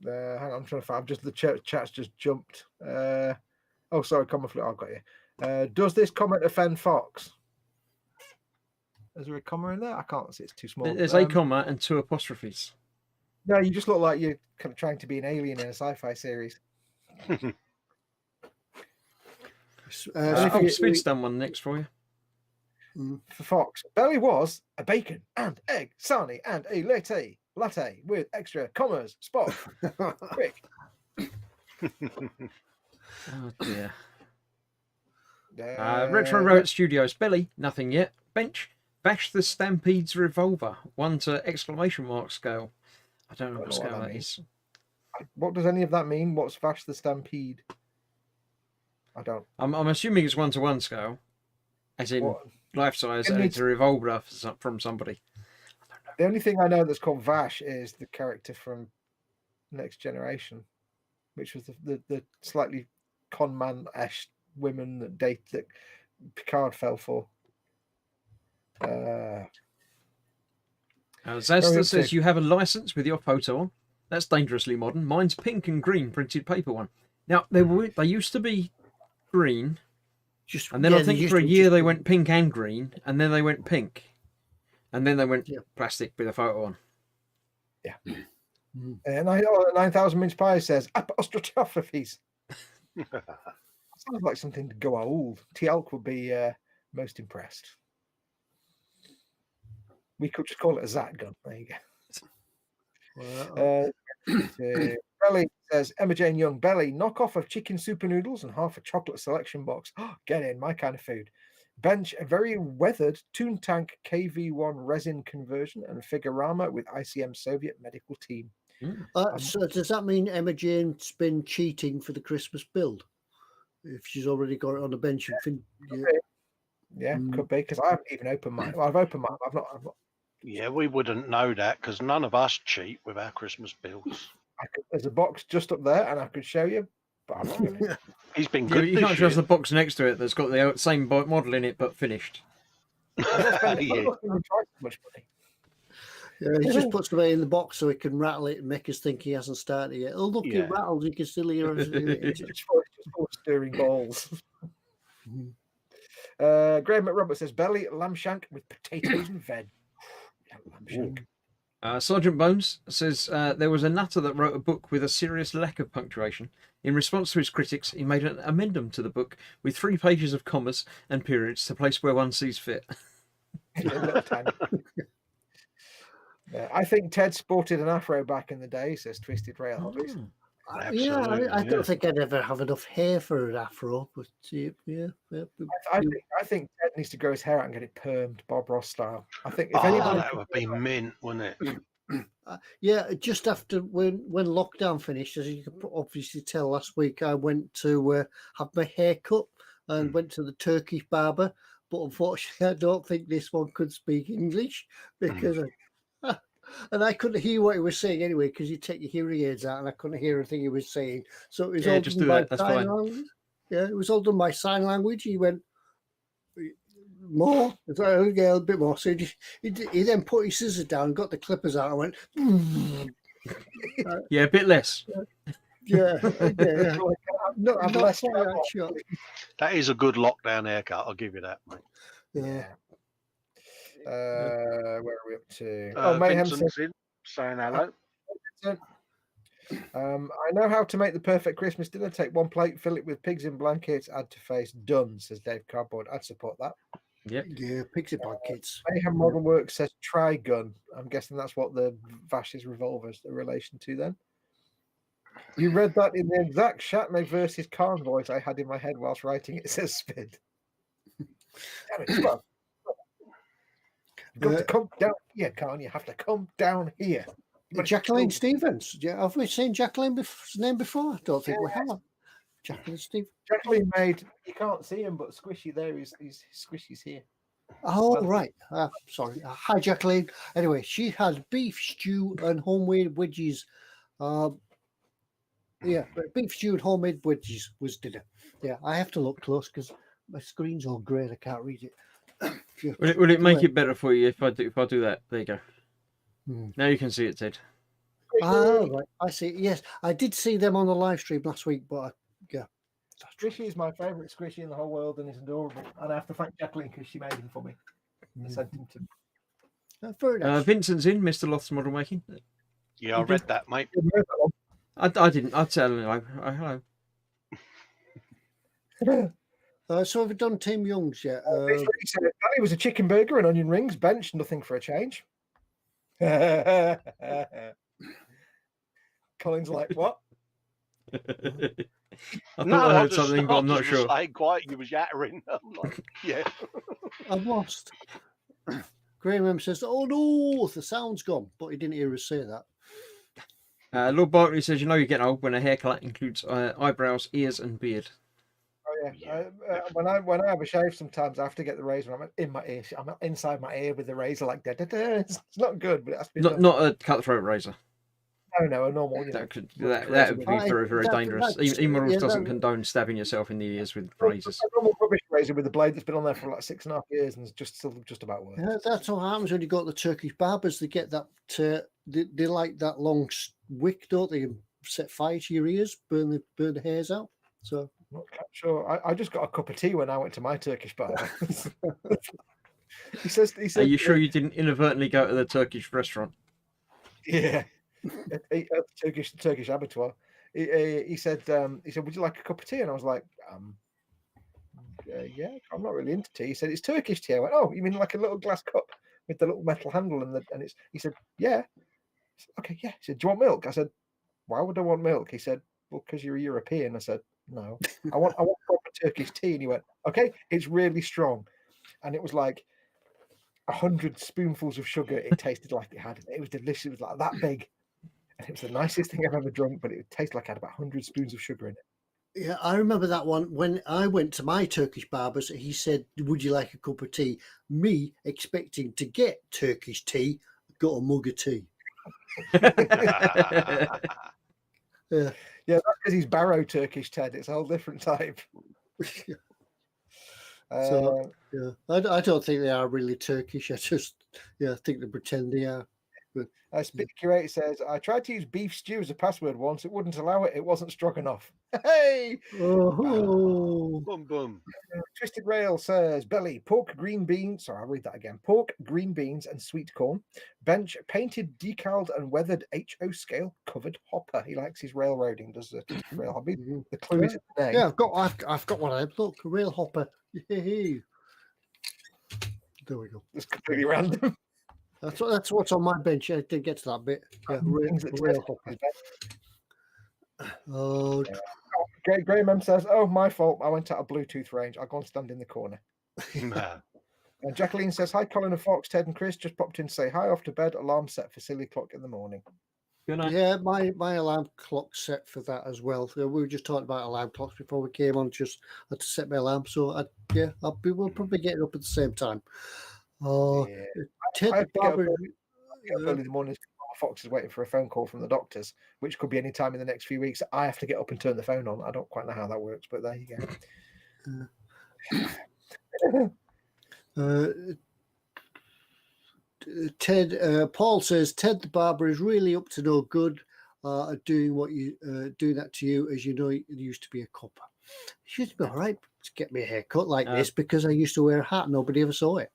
Hang on, I'm trying to find. The chat's just jumped. Sorry, comment flew. I've got you. Does this comment offend Foxx? Is there a comma in there? I can't see. It's too small. There's a comma and 2 apostrophes. No, you just look like you're kind of trying to be an alien in a sci-fi series. Speed's done one next for you. For Foxx, belly was a bacon and egg sarnie and a latte with extra commas spot. Quick. Oh dear. Retro Road Studios. Belly, nothing yet. Bench, bash the Stampede's revolver. 1 to exclamation mark scale. I don't know what scale that is. What does any of that mean? What's bash the Stampede? I don't. I'm assuming it's 1-to-1 scale, as in life size, and it's a revolver from somebody. I don't know. The only thing I know that's called Vash is the character from Next Generation, which was the slightly con man-ish women that Picard fell for. Zazda says you have a license with your photo on. That's dangerously modern. Mine's pink and green printed paper one. Now they used to be green, and then I think for a year they went pink and green, and then they went pink, and then they went plastic with a photo on. Yeah. And 9,000 mince pie says apostrophes. Sounds like something to go old. Tialk would be most impressed. We could just call it a Zat gun. There you go. Belly says, Emma Jane Young, Belly, knockoff of chicken super noodles and half a chocolate selection box. Get in, my kind of food. Bench, a very weathered Toontank KV1 resin conversion and Figurama with ICM Soviet medical team. So does that mean Emma Jane's been cheating for the Christmas build? If she's already got it on the bench and could be, because I haven't even opened mine. Well, I've opened mine. I've not. Yeah, we wouldn't know that because none of us cheat with our Christmas builds. There's a box just up there, and I could show you. But I'm not gonna. He's been good. You can't trust the box next to it that's got the same model in it but finished. I'm not spending twice as much money. Yeah, he just puts them in the box so he can rattle it and make us think he hasn't started yet. Oh, look, it rattles. You can still hear us. It's just for stirring balls. Graham McRoberts says, Belly, lamb shank with potatoes and veg. Lamb shank. Sergeant Bones says there was a nutter that wrote a book with a serious lack of punctuation. In response to his critics, he made an amendum to the book with 3 pages of commas and periods to place where one sees fit. I think Ted sported an afro back in the day, says Twisted Rail Hobbies. I don't think I'd ever have enough hair for an afro, but I think Ted needs to grow his hair out and get it permed, Bob Ross style. I think if anybody, that would be mint, wouldn't it? Just after when lockdown finished, as you can obviously tell, last week I went to have my hair cut and went to the Turkish barber, but unfortunately I don't think this one could speak English because and I couldn't hear what he was saying anyway because you take your hearing aids out and I couldn't hear anything he was saying. So it was all done by sign language. Yeah, it was all done by sign language. He went more. It's like, okay, a bit more. So he then put his scissors down, and got the clippers out, and went. Yeah, a bit less. Yeah. Not less quite that shot. That is a good lockdown haircut. I'll give you that, mate. Yeah. Where are we up to? Mayhem says, saying hello. I know how to make the perfect Christmas dinner. Take 1 plate, fill it with pigs in blankets, add to face. Done, says Dave Cardboard. I'd support that. Yep. Yeah, pigs in blankets. Mayhem Model Work says try gun. I'm guessing that's what the Vash's revolver's in relation to then. You read that in the exact Shatner versus Khan voice I had in my head whilst writing it, says Spid. Damn it, come on. You've got to come down here, Khan. You have to come down here. Jacqueline Stevens. Yeah, have we seen Jacqueline's name before? I don't think we have. Jacqueline Stevens. Jacqueline made, you can't see him, but Squishy there is Squishy's here. Oh, right. Sorry. Hi, Jacqueline. Anyway, she had beef stew and homemade wedges. Beef stew and homemade wedges was dinner. Yeah, I have to look close because my screen's all grey and I can't read it. Will it make it better for you if I do that? There you go. Now you can see it, Ted. Oh, right. I see. Yes, I did see them on the live stream last week, but Squishy is my favourite Squishy in the whole world and is adorable. And I have to thank Jacqueline because she made him for me. I sent him to. very nice. Vincent's in, Mr. Loft's Model Making. Yeah, I read that, mate. I didn't. I'd tell him hello. So have we done Tim Young's yet? It was a chicken burger and onion rings, bench, nothing for a change. Colin's like, what? I thought I heard something, but I'm not sure. Quiet, you was yattering. I'm like, yeah. I'm lost. Graham says, "Oh no, the sound's gone," but he didn't hear us say that. Lord Barkley says, "You know you're getting old when a haircut includes eyebrows, ears, and beard." Oh Yeah. When I have a shave, sometimes I have to get the razor. I'm in my ear. I'm inside my ear with the razor, like da da da. It's not good, but it has to be done. Not a cutthroat razor. No, a normal. You know, That would be very, very dangerous. eModels yeah, doesn't condone stabbing yourself in the ears with a razors. normal rubbish razor with the blade that's been on there for like 6.5 years and is still just about works. Yeah, that's what happens when you got the Turkish barbers. They get that. They like that long wick, don't they? And set fire to your ears, burn the hairs out. So I'm not quite sure. I just got a cup of tea when I went to my Turkish barber. He says. Are you sure you didn't inadvertently go to the Turkish restaurant? Yeah. Turkish abattoir. He said, would you like a cup of tea? And I was like, yeah, I'm not really into tea. He said, it's Turkish tea. I went, oh, you mean like a little glass cup with the little metal handle and it's. He said, yeah. I said, okay, yeah. He said, do you want milk? I said, why would I want milk? He said, well, because you're a European. I said, no, I want proper Turkish tea. And he went, okay, it's really strong, and it was like 100 spoonfuls of sugar. It tasted like it had. It was delicious. It was like that big. And it was the nicest thing I've ever drunk, but it would taste like it had about 100 spoons of sugar in it. yeah, I remember that one when I went to my Turkish barbers. He said, "Would you like a cup of tea?" Me expecting to get Turkish tea, got a mug of tea. Yeah, that's because he's Barrow Turkish, Ted. It's a whole different type. So yeah, I don't think they are really Turkish. I think they pretend they are. Speed Curate says, I tried to use beef stew as a password once. It wouldn't allow it. It wasn't strong enough. Hey! Oh, Boom, boom. Twisted Rail says, belly, pork, green beans. Sorry, I'll read that again. Pork, green beans, and sweet corn. Bench, painted, decaled, and weathered HO scale covered hopper. He likes his railroading, does the Twisted Rail hobby. The clue is in the name. yeah, I've got one. Look, a rail hopper. Yay. There we go. It's completely random. That's what's on my bench. I didn't get to that bit. Yeah, rail hopper. Oh, Graham M says, oh, my fault. I went out of Bluetooth range. I'll go and stand in the corner. Jacqueline says, hi, Colin and Fox, Ted and Chris. Just popped in to say hi, off to bed. Alarm set for silly o'clock in the morning. Good night. yeah, my alarm clock set for that as well. So we were just talking about alarm clocks before we came on. Just had to set my alarm. So we'll probably get up at the same time. Oh, Yeah. Ted I have to get up Barber. early in the morning. Fox is waiting for a phone call from the doctors, which could be any time in the next few weeks. I have to get up and turn the phone on. I don't quite know how that works, but there you go. Ted Paul says Ted the barber is really up to no good at doing doing that to you, as you know he used to be a copper. It should be all right to get me a haircut like this because I used to wear a hat. Nobody ever saw it.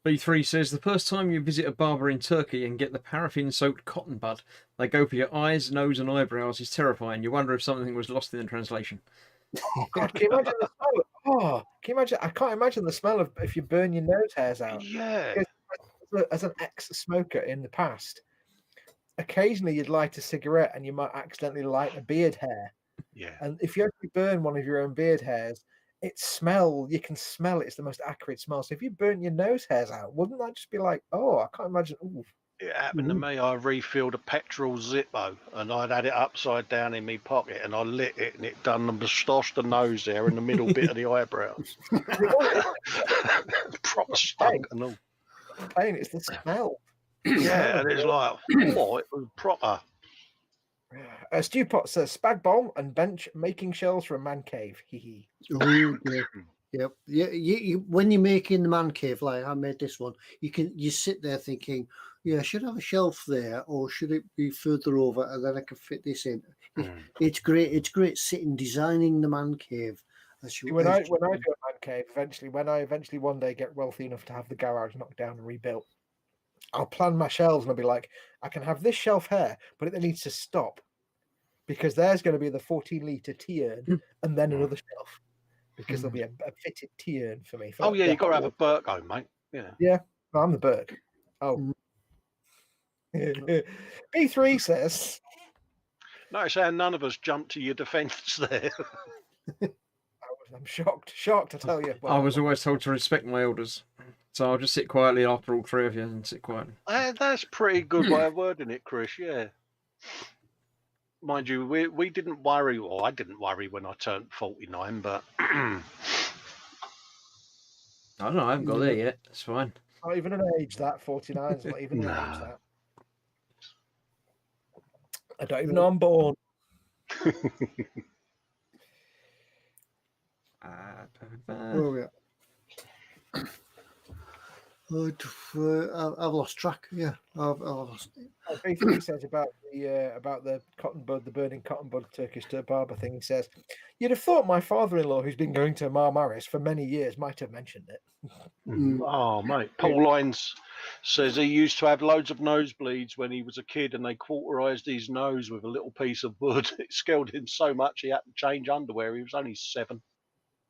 B3 says, the first time you visit a barber in Turkey and get the paraffin-soaked cotton bud they go for your eyes, nose and eyebrows is terrifying. You wonder if something was lost in the translation. Oh, God, can you imagine the smell? Oh, can you imagine? I can't imagine the smell of if you burn your nose hairs out. Yeah. As an ex-smoker in the past, occasionally you'd light a cigarette and you might accidentally light a beard hair. Yeah. And if you actually burn one of your own beard hairs, you can smell it. It's the most acrid smell. So if you burn your nose hairs out, wouldn't that just be like, oh, I can't imagine. Ooh. It happened to me. I refilled a petrol Zippo and I'd had it upside down in my pocket and I lit it and it done the moustache, the nose there in the middle bit of the eyebrows. Proper stunk and all. Pain, it's the smell. Yeah, and it's like, oh, it was proper. Stewpot says spag bomb and bench making shells for a man cave. Hee Oh, yep. Yeah. You when you're making the man cave, like I made this one, you sit there thinking, yeah, I should have a shelf there, or should it be further over, and then I can fit this in. It's great. It's great sitting designing the man cave. When I do a man cave, when I eventually one day get wealthy enough to have the garage knocked down and rebuilt, I'll plan my shelves and I'll be like, I can have this shelf here, but it needs to stop because there's going to be the 14-litre tea urn and then another shelf because there'll be a fitted tea urn for me. Oh, yeah, you've got to have a Burko, mate. Yeah. Yeah, no, I'm the Burke. Oh. B3 says, Notice how none of us jumped to your defence there. I'm shocked, I tell you. Well, I was always told to respect my elders. So I'll just sit quietly after all three of you and sit quietly. That's pretty good way of wording it, Chris, yeah. mind you, we didn't worry, or I didn't worry when I turned 49, but I don't know. I haven't got there yet. It's fine. Not even an age that 49 is not even an age No. that. I don't even know I'm born. Where are we at? I've lost track. Yeah, I've lost. Basically, he says about the cotton bud, the burning cotton bud Turkish barber thing. He says, "You'd have thought my father-in-law, who's been going to Marmaris for many years, might have mentioned it." Oh, mate. Paul Lines says he used to have loads of nosebleeds when he was a kid, and they cauterized his nose with a little piece of wood. It scared him so much he had to change underwear. He was only 7.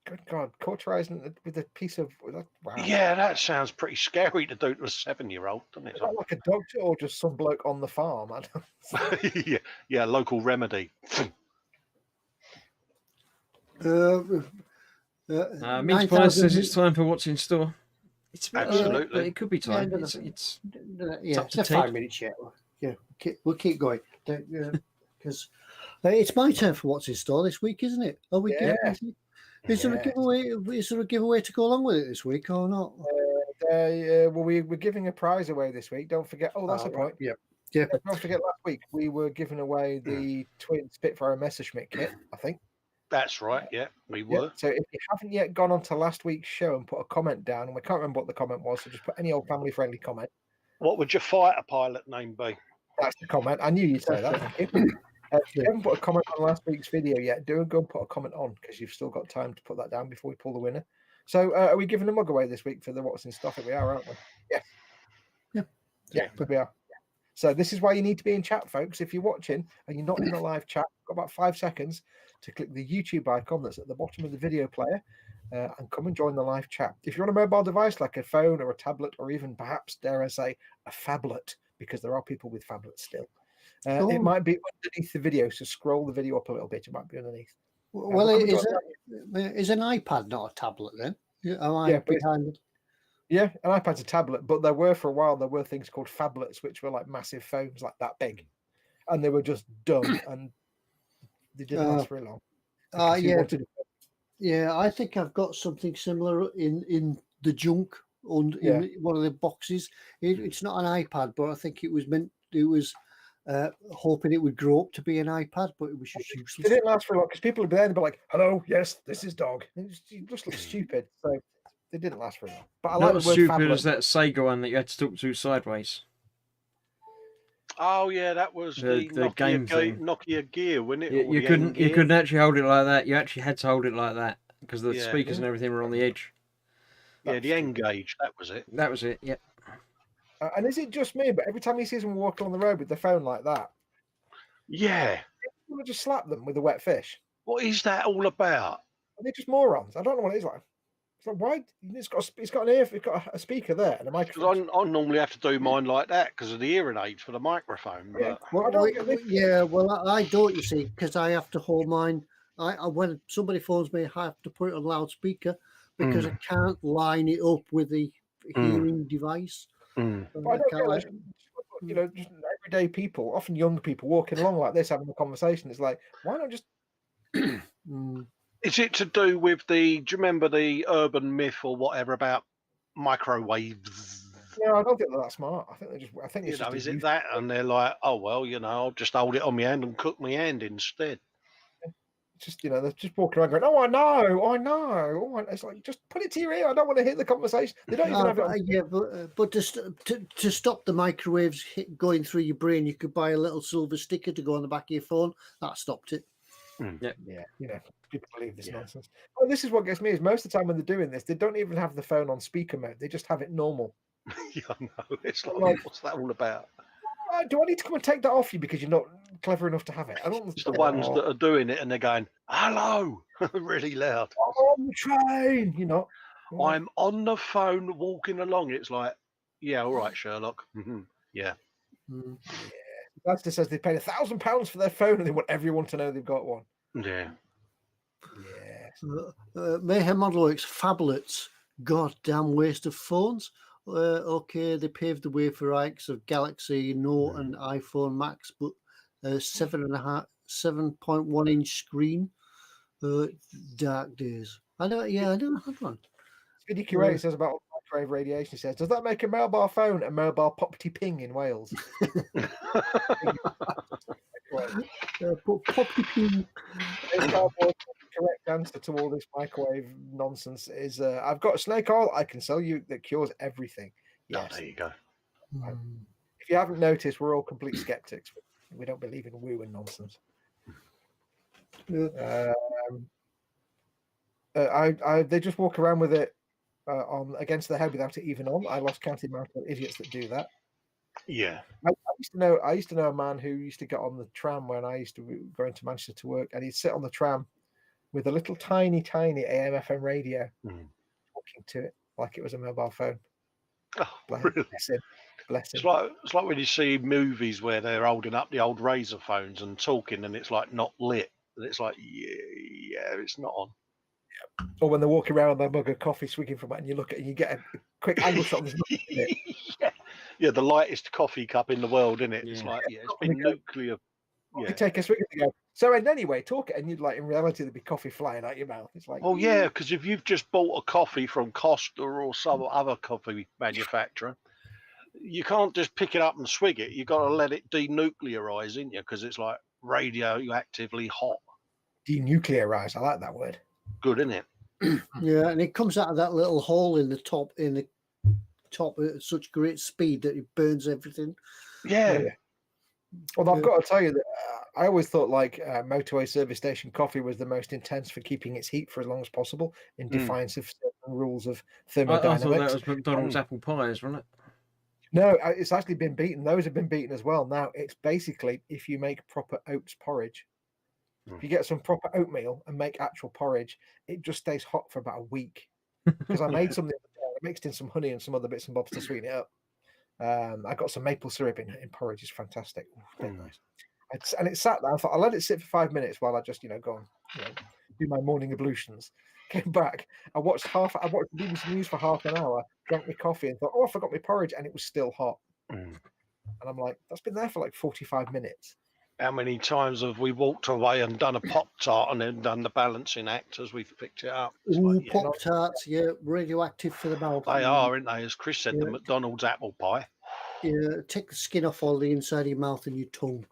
Good God, cauterizing with a piece of wow. Yeah, that sounds pretty scary to do to a 7-year-old, doesn't it? Is that like a doctor or just some bloke on the farm? I don't... yeah, local remedy. Meat Pie says it's time for what's in store. It's Absolutely. but it could be time. Yeah, It's it's to 5 minutes yet. Yeah, we'll keep going because it's my turn for what's in store this week, isn't it? Are we? Yeah. Is there a giveaway? Is there a giveaway to go along with it this week or not? Well, we're giving a prize away this week. Don't forget. Oh, that's a point. Yeah. Don't forget, last week we were giving away the twin Spitfire Messerschmitt kit, I think. That's right. Yeah, we were. Yeah. So if you haven't yet gone on to last week's show and put a comment down, and we can't remember what the comment was, so just put any old family-friendly comment. What would your fighter pilot name be? That's the comment. I knew you'd say that. If you haven't put a comment on last week's video yet, do go and put a comment on, because you've still got time to put that down before we pull the winner. So are we giving a mug away this week for the what's in stock? We are, aren't we? Yes. Yeah, we are. So this is why you need to be in chat, folks. If you're watching and you're not in the live chat, you've got about 5 seconds to click the YouTube icon that's at the bottom of the video player and come and join the live chat. If you're on a mobile device like a phone or a tablet or even perhaps, dare I say, a phablet, because there are people with phablets still. It might be underneath the video, so scroll the video up a little bit. It might be underneath. Well, is an iPad not a tablet then? Am I behind it? Yeah, an iPad's a tablet, but there were for a while things called phablets, which were like massive phones, like that big, and they were just dumb and they didn't last very long. Yeah, I think I've got something similar in the junk in one of the boxes. It's not an iPad, but I think it was hoping it would grow up to be an iPad, but it was just useless. It didn't last for long because people would be there and be like, "Hello, yes, this is dog." It just looks stupid, so they didn't last very long. But I like the word stupid phablet. as that Sega one that you had to talk to sideways. Oh yeah, that was the Nokia game thing. Nokia Gear, wasn't it? You couldn't actually hold it like that. You actually had to hold it like that because the speakers and everything were on the edge. Yeah, the N-Gage, that was it. That was it. Yeah. And is it just me? But every time you see someone walking on the road with their phone like that, people just slap them with a wet fish. What is that all about? Are they just morons? I don't know what it is like. It's like, why? It's got a speaker there and a microphone. Because I normally have to do mine like that because of the hearing aids for the microphone. Yeah, but... I don't. You see, because I have to hold mine. When somebody phones me, I have to put it on loudspeaker because I can't line it up with the hearing device. But just everyday people, often young people, walking along like this, having a conversation. It's like, why not just? Is it to do with do you remember the urban myth or whatever about microwaves? No, I don't think they're that smart. I think is it that? And they're like, oh well, I'll just hold it on my hand and cook my hand instead. Just they're just walking around going, oh, I know. It's like, just put it to your ear. I don't want to hear the conversation. They don't even have it. But to stop the microwaves going through your brain, you could buy a little silver sticker to go on the back of your phone. That stopped it. Yeah. People believe this nonsense. Well, this is what gets me is most of the time when they're doing this, they don't even have the phone on speaker mode. They just have it normal. Yeah, I know. It's like, what's that all about? Do I need to come and take that off you because you're not clever enough to have it? I don't. It's the ones that are doing it and they're going, hello, really loud. I'm on the train, I'm on the phone walking along. It's like, yeah, all right, Sherlock. Yeah. That's just says they paid £1,000 for their phone and they want everyone to know they've got one. Yeah. Mayhem Model Works phablets, goddamn waste of phones. They paved the way for likes of Galaxy Note and iPhone Max, but 7.5 7.1-inch screen. Dark days. I never had one. Speedy Curate says about microwave radiation. He says, does that make a mobile phone a mobile poppity ping in Wales? Poppy ping. The correct answer to all this microwave nonsense is I've got a snake oil I can sell you that cures everything. Yes. Oh, there you go. If you haven't noticed, we're all complete skeptics. We don't believe in woo and nonsense. They just walk around with it on against their head without it even on. I lost count the amount of idiots that do that. Yeah. I used to know a man who used to get on the tram when I used to go into Manchester to work, and he'd sit on the tram with a little tiny AM/FM radio, talking to it like it was a mobile phone. Oh, really? Bless him. It's like when you see movies where they're holding up the old razor phones and talking, and it's like not lit, and it's like yeah, it's not on. Or when they're walking around with their mug of coffee, swigging from it, and you look at it, and you get a quick angle shot. There's nothing in it. Yeah, the lightest coffee cup in the world, isn't it? Yeah. It's like it's been nuclear. You take a swig and you go. So and anyway, talk it, and you'd like in reality there'd be coffee flying out your mouth. It's like, Oh yeah, because if you've just bought a coffee from Costa or some other coffee manufacturer, you can't just pick it up and swig it. You've got to let it denuclearize, in you, because it's like radioactively hot. Denuclearize. I like that word. Good, isn't it? Yeah, and it comes out of that little hole in the top at such great speed that it burns everything. Yeah. Well, I've got to tell you that I always thought like motorway service station coffee was the most intense for keeping its heat for as long as possible in defiance of certain rules of thermodynamics. I thought that was McDonald's apple pies, wasn't it? No, it's actually been beaten. Those have been beaten as well. Now, it's basically if you make proper oats porridge. If you get some proper oatmeal and make actual porridge, it just stays hot for about a week. Because I made something, I mixed in some honey and some other bits and bobs to sweeten it up. I got some maple syrup in porridge. It's fantastic. Very nice. And it sat there. I thought I'll let it sit for 5 minutes while I just, go on, do my morning ablutions. Came back. I watched BBC News for half an hour, drank my coffee, and thought, oh, I forgot my porridge, and it was still hot. And I'm like, that's been there for like 45 minutes. How many times have we walked away and done a Pop-Tart and then done the balancing act as we've picked it up? Pop-Tarts, radioactive for the mouth. They are, aren't they? As Chris said, the McDonald's apple pie. Yeah, take the skin off all the inside of your mouth and your tongue.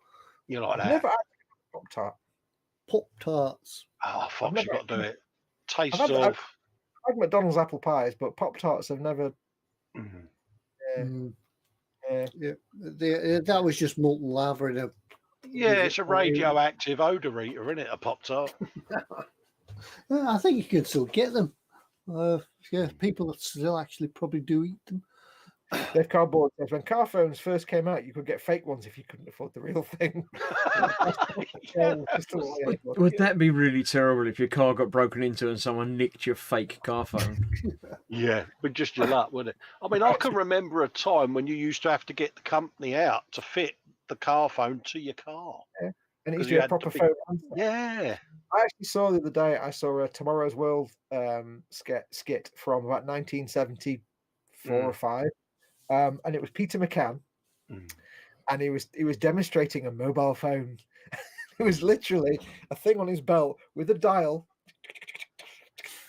You like that? Never had a Pop-Tart. Pop-Tarts. Oh, Foxx, you've got to do it. Taste I've of... had McDonald's apple pies, but Pop-Tarts have never... That was just molten lava in a... Yeah, it's a radioactive odour eater, isn't it, a Pop-Tart? I think you can still get them. People still actually probably do eat them. Dave Cardboard says, when car phones first came out, you could get fake ones if you couldn't afford the real thing. Would that be really terrible if your car got broken into and someone nicked your fake car phone? Yeah, but just your luck, wouldn't it? I mean, I can remember a time when you used to have to get the company out to fit the car phone to your car. Yeah. And it used to be a proper phone answer. Yeah. I actually saw the other day, I saw a Tomorrow's World skit from about 1974 or 5. And it was Peter McCann, and he was demonstrating a mobile phone. It was literally a thing on his belt with a dial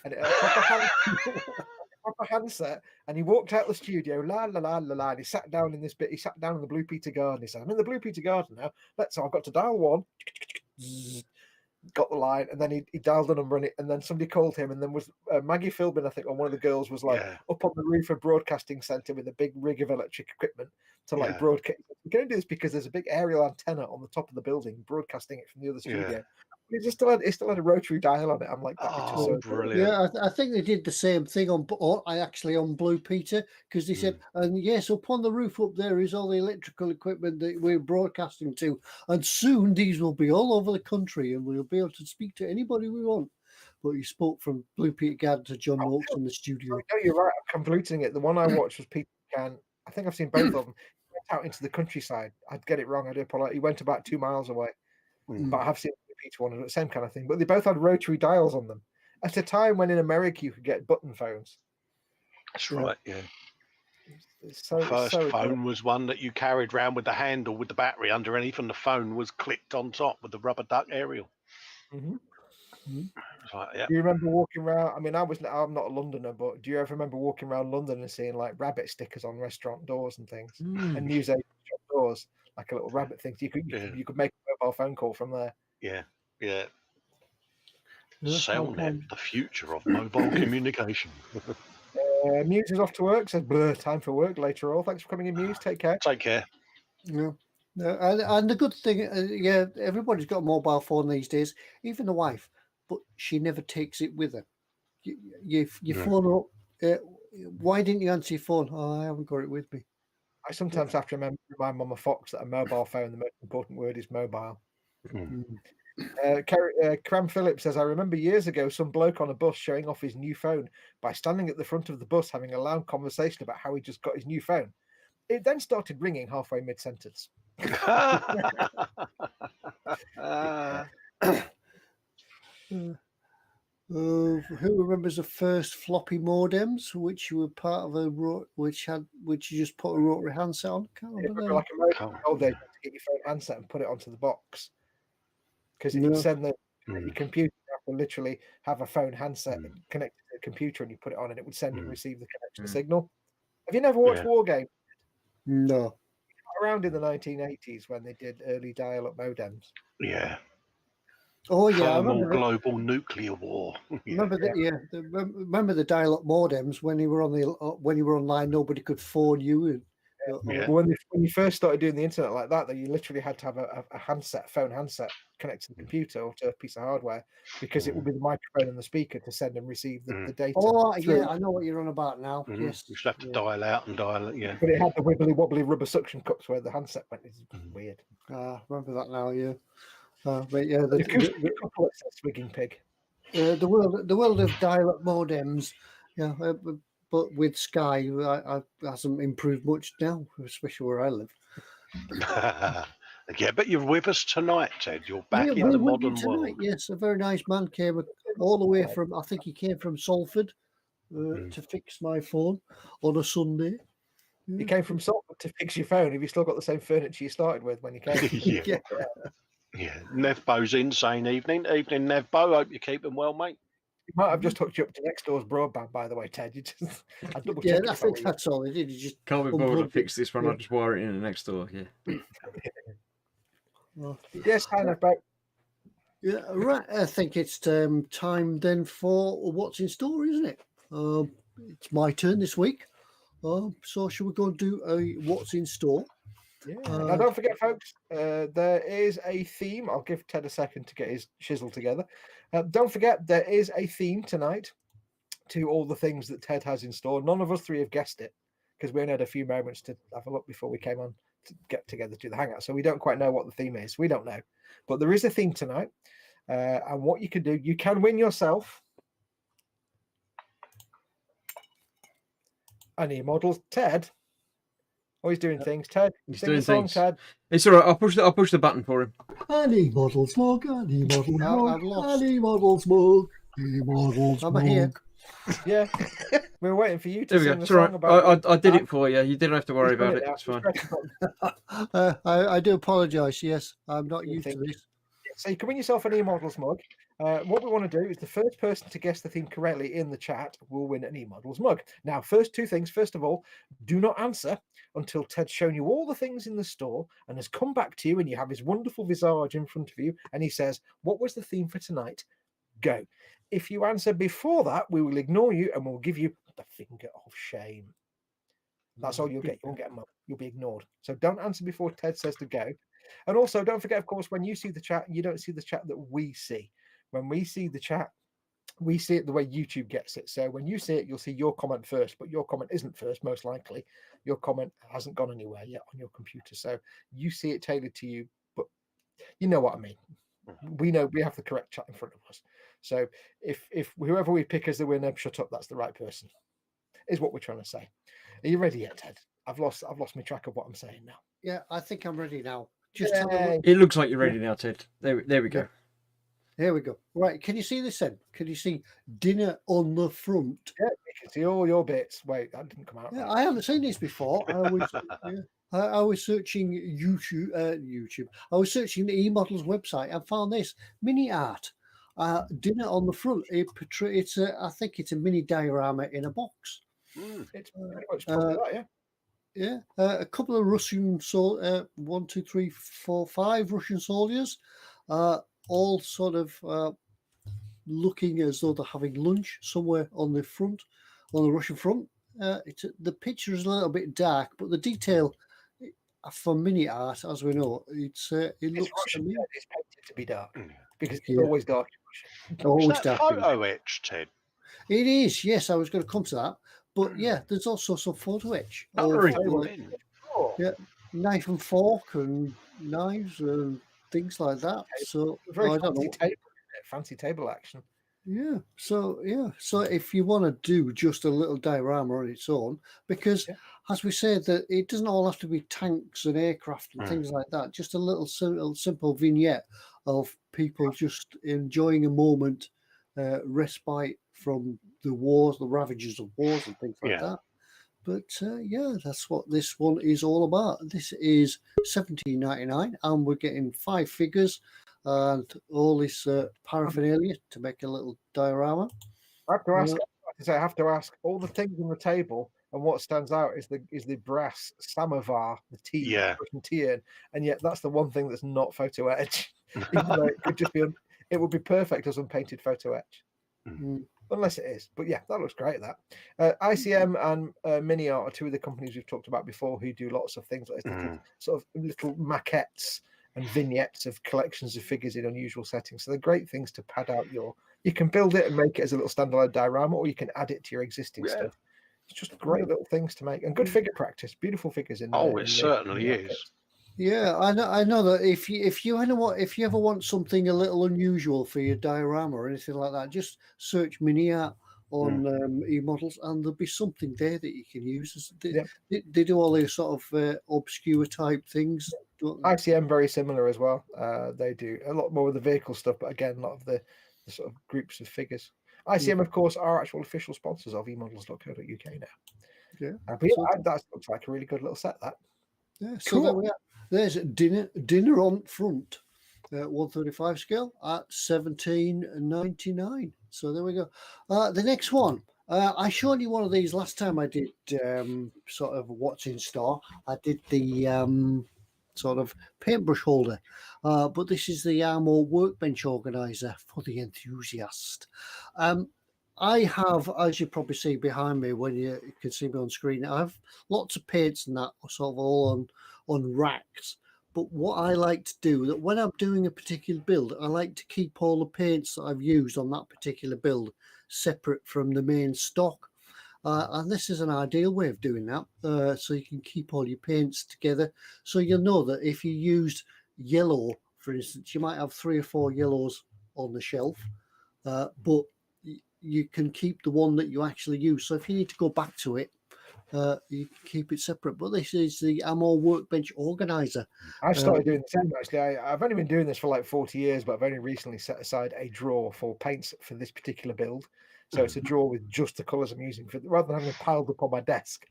and a proper handset. And he walked out the studio, la la la la la, and he sat down in this bit. He sat down in the Blue Peter Garden. He said, "I'm in the Blue Peter Garden now. So I've got to dial 1." Got the line, and then he dialed the number, and then somebody called him, and then was Maggie Philbin, I think, or one of the girls was like up on the roof of broadcasting centre with a big rig of electric equipment to like broadcast. We're going to do this because there's a big aerial antenna on the top of the building broadcasting it from the other studio. Yeah. It still had a rotary dial on it. I'm like, oh, brilliant. Yeah, I think they did the same thing on Blue Peter, because they said, and yes, up on the roof up there is all the electrical equipment that we're broadcasting to, and soon these will be all over the country, and we'll be able to speak to anybody we want. But you spoke from Blue Peter Garden to John Wilkes in the studio. No, you're right. I'm convoluting it. The one I watched was Peter McCann. I think I've seen both of them. He went out into the countryside. I'd get it wrong. I do apologize. He went about 2 miles away. But I have seen the Peter one, the same kind of thing. But they both had rotary dials on them at a time when in America you could get button phones. That's right. Yeah. It's My so, first so phone was one that you carried around with the handle with the battery underneath, and the phone was clicked on top with the rubber duck aerial. Mhm. It's like, yeah. Do you remember walking around? I mean, I'm not a Londoner, but do you ever remember walking around London and seeing like rabbit stickers on restaurant doors and things, and newsagent shop doors, like a little rabbit thing? You could make a mobile phone call from there. Yeah. Yeah. Yeah, Cellnet, the future of mobile communication. Muse is off to work. Says, "Blur, time for work later on." Thanks for coming in, Muse. Take care. Take care. yeah. And the good thing, yeah, everybody's got a mobile phone these days, even the wife, but she never takes it with her. You phone her up. Why didn't you answer your phone? Oh, I haven't got it with me. I sometimes have to remind Mama Fox that a mobile phone, the most important word is mobile. Cram Phillips says, I remember years ago some bloke on a bus showing off his new phone by standing at the front of the bus having a loud conversation about how he just got his new phone. It then started ringing halfway mid-sentence. Who remembers the first floppy modems, which were part of which you just put a rotary handset on? Can't remember them. Like a modem, old days, to get your phone handset and put it onto the box, because it would send your computer. You have to literally have a phone handset connected to the computer, and you put it on, and it would send and receive the connection signal. Have you never watched War Game? No. Around in the 1980s when they did early dial-up modems. Yeah. Oh yeah, I Thermal remember global nuclear war. Remember the dial-up modems when you were online, nobody could phone you. When you first started doing the internet like that, you literally had to have a phone handset connected to the computer or to a piece of hardware, because it would be the microphone and the speaker to send and receive the data. Oh yeah, I know what you're on about now. Yes, you just have to dial out and dial it. Yeah, but it had the wibbly wobbly rubber suction cups where the handset went. It's weird. Remember that now? Yeah. But yeah, Swigging pig. The world of dial-up modems, yeah, but with Sky, hasn't improved much now, especially where I live. Yeah, but you're with us tonight, Ted. You're back in We're the with you modern tonight. world. Yes, a very nice man came all the way from. I think he came from Salford to fix my phone on a Sunday. You came from Salford to fix your phone. Have you still got the same furniture you started with when you came? Yeah. Nevbo's in, saying evening. Evening, Nevbo. Hope you're keeping well, mate. You might have just hooked you up to next door's broadband, by the way, Ted. You just, I'd double check I think that's all he did. He just can't be bothered to fix this one. I'll just wire it in the next door. Yeah. Yes, kind of about. Yeah, right. I think it's time then for what's in store, isn't it? It's my turn this week. So shall we go and do a what's in store? Yeah. Now, don't forget, folks, there is a theme. I'll give Ted a second to get his chisel together. Don't forget, there is a theme tonight to all the things that Ted has in store. None of us three have guessed it, because we only had a few moments to have a look before we came on to get together to the hangout. So we don't quite know what the theme is. We don't know. But there is a theme tonight. And what you can do, you can win yourself an eModels. Ted. Oh, he's doing things. Ted, he's sing doing the song, things. Ted. It's all right. I'll push the button for him. eModels mug, eModels mug, eModels mug, eModels mug. I'm here. Yeah, we were waiting for you to There we sing go. the It's all song right. about. I did it for you. You didn't have to worry about it. Now. It's fine. I do apologise. Yes, I'm not used to this. So you can win yourself an eModels mug. What we want to do is the first person to guess the theme correctly in the chat will win an eModels mug. Now, two things. First of all, do not answer until Ted's shown you all the things in the store and has come back to you and you have his wonderful visage in front of you and he says, what was the theme for tonight? Go. If you answer before that, we will ignore you and we'll give you the finger of shame. That's all you'll get. You won't get a mug. You'll be ignored. So don't answer before Ted says to go. And also, don't forget, of course, when you see the chat, you don't see the chat that we see. When we see the chat, we see it the way YouTube gets it. So when you see it, you'll see your comment first, but your comment isn't first, most likely. Your comment hasn't gone anywhere yet on your computer. So you see it tailored to you, but you know what I mean. We know we have the correct chat in front of us. So if whoever we pick as the winner, shut up, that's the right person, is what we're trying to say. Are you ready yet, Ted? I've lost my track of what I'm saying now. Yeah, I think I'm ready now. Just it looks like you're ready now, Ted. There we go. Here we go. Right, can you see this then? Can you see dinner on the front? Yeah, you can See all your bits. Wait, that didn't come out Yeah, right. I haven't seen this before. I was searching YouTube. I was searching the eModels website and found this mini art. Dinner on the front. I think it's a mini diorama in a box. It's pretty much probably that, yeah. Yeah, a couple of Russian 1, 2, 3, 4, 5 Russian soldiers, all sort of looking as though they're having lunch somewhere on the front, on the Russian front. The picture is a little bit dark, but the detail for mini art, as we know, it looks Russian, amazing. it's painted to be dark because it's Yeah. always dark in Russia. Always Is that dark. photo etched, Ted? It is, yes. I was going to come to that, but yeah, there's also some photo etch. Cutlery. Yeah, knife and fork and knives and things like that. So Very I don't fancy know. table, fancy table action. Yeah. So if you want to do just a little diorama on its own, because as we said, that it doesn't all have to be tanks and aircraft and things like that. Just a little simple vignette of people just enjoying a moment, respite from the wars, the ravages of wars and things like that. But that's what this one is all about. This is $17.99, and we're getting 5 figures and all this paraphernalia to make a little diorama. I have to ask all the things on the table, and what stands out is the brass samovar, the tea, Russian tea in, and yet that's the one thing that's not photo etch. Even though it could just be, it would be perfect as unpainted photo etch. Unless it is, but yeah, that looks great. That ICM and Mini Art are 2 of the companies we've talked about before who do lots of things like this, sort of little maquettes and vignettes of collections of figures in unusual settings. So they're great things to pad out your. You can build it and make it as a little standalone diorama, or you can add it to your existing stuff. It's just great little things to make and good figure practice. Beautiful figures in there. Oh, it certainly is. Yeah, I know that if you ever want something a little unusual for your diorama or anything like that, just search mini art on eModels, and there'll be something there that you can use. They do all these sort of obscure type things. ICM very similar as well. They do a lot more of the vehicle stuff, but again, a lot of the sort of groups of figures. ICM, of course, are actual official sponsors of eModels.co.uk now. Yeah, but yeah, that looks like a really good little set. That. Yeah, so there we are. There's dinner on front, 135 scale at $17.99. So there we go. The next one, I showed you one of these last time I did sort of what's in store. I did the sort of paintbrush holder, but this is the Armo workbench organizer for the enthusiast. I have, as you probably see behind me when you can see me on screen, I have lots of paints and that sort of all on racks. But what I like to do, that when I'm doing a particular build, I like to keep all the paints that I've used on that particular build separate from the main stock. And this is an ideal way of doing that. So you can keep all your paints together. So you'll know that if you used yellow, for instance, you might have 3 or 4 yellows on the shelf, but you can keep the one that you actually use. So if you need to go back to it, you can keep it separate. But this is the Armo workbench organizer. I've started doing the same actually. I've only been doing this for like 40 years, but I've only recently set aside a drawer for paints for this particular build. So it's a drawer with just the colours I'm using for, rather than having them piled up on my desk.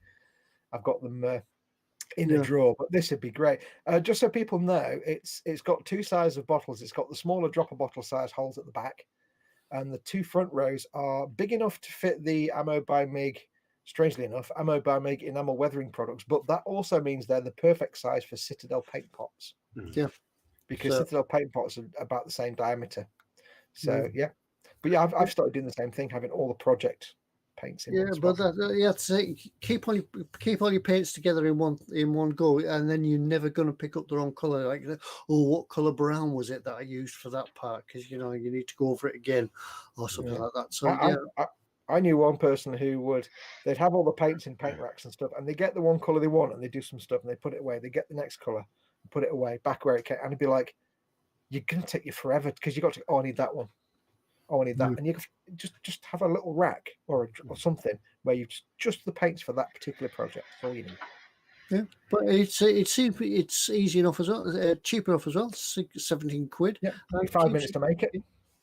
I've got them in a drawer. But this would be great. Just so people know, it's got 2 sizes of bottles. It's got the smaller dropper bottle size holes at the back, and the 2 front rows are big enough to fit the Ammo by MIG. Strangely enough, Ammo by MIG enamel weathering products, but that also means they're the perfect size for Citadel paint pots. Yeah, because Citadel paint pots are about the same diameter. So yeah, but yeah, I've started doing the same thing, having all the project paints in. Yeah, but keep all your paints together in one go, and then you're never going to pick up the wrong color. Like, oh, what color brown was it that I used for that part? Because you need to go over it again or something like that. So I knew one person who they'd have all the paints in paint racks and stuff, and they get the one color they want, and they do some stuff, and they put it away. They get the next color, and put it away, back where it came, and it'd be like, you're gonna take you forever because you got to. Oh, I need that one. Oh, I need that, and you just have a little rack or something where you just the paints for that particular project. That's all you need. Yeah, but it's easy enough as well, cheap enough as well. 17 quid. Yeah, 5 minutes to make it.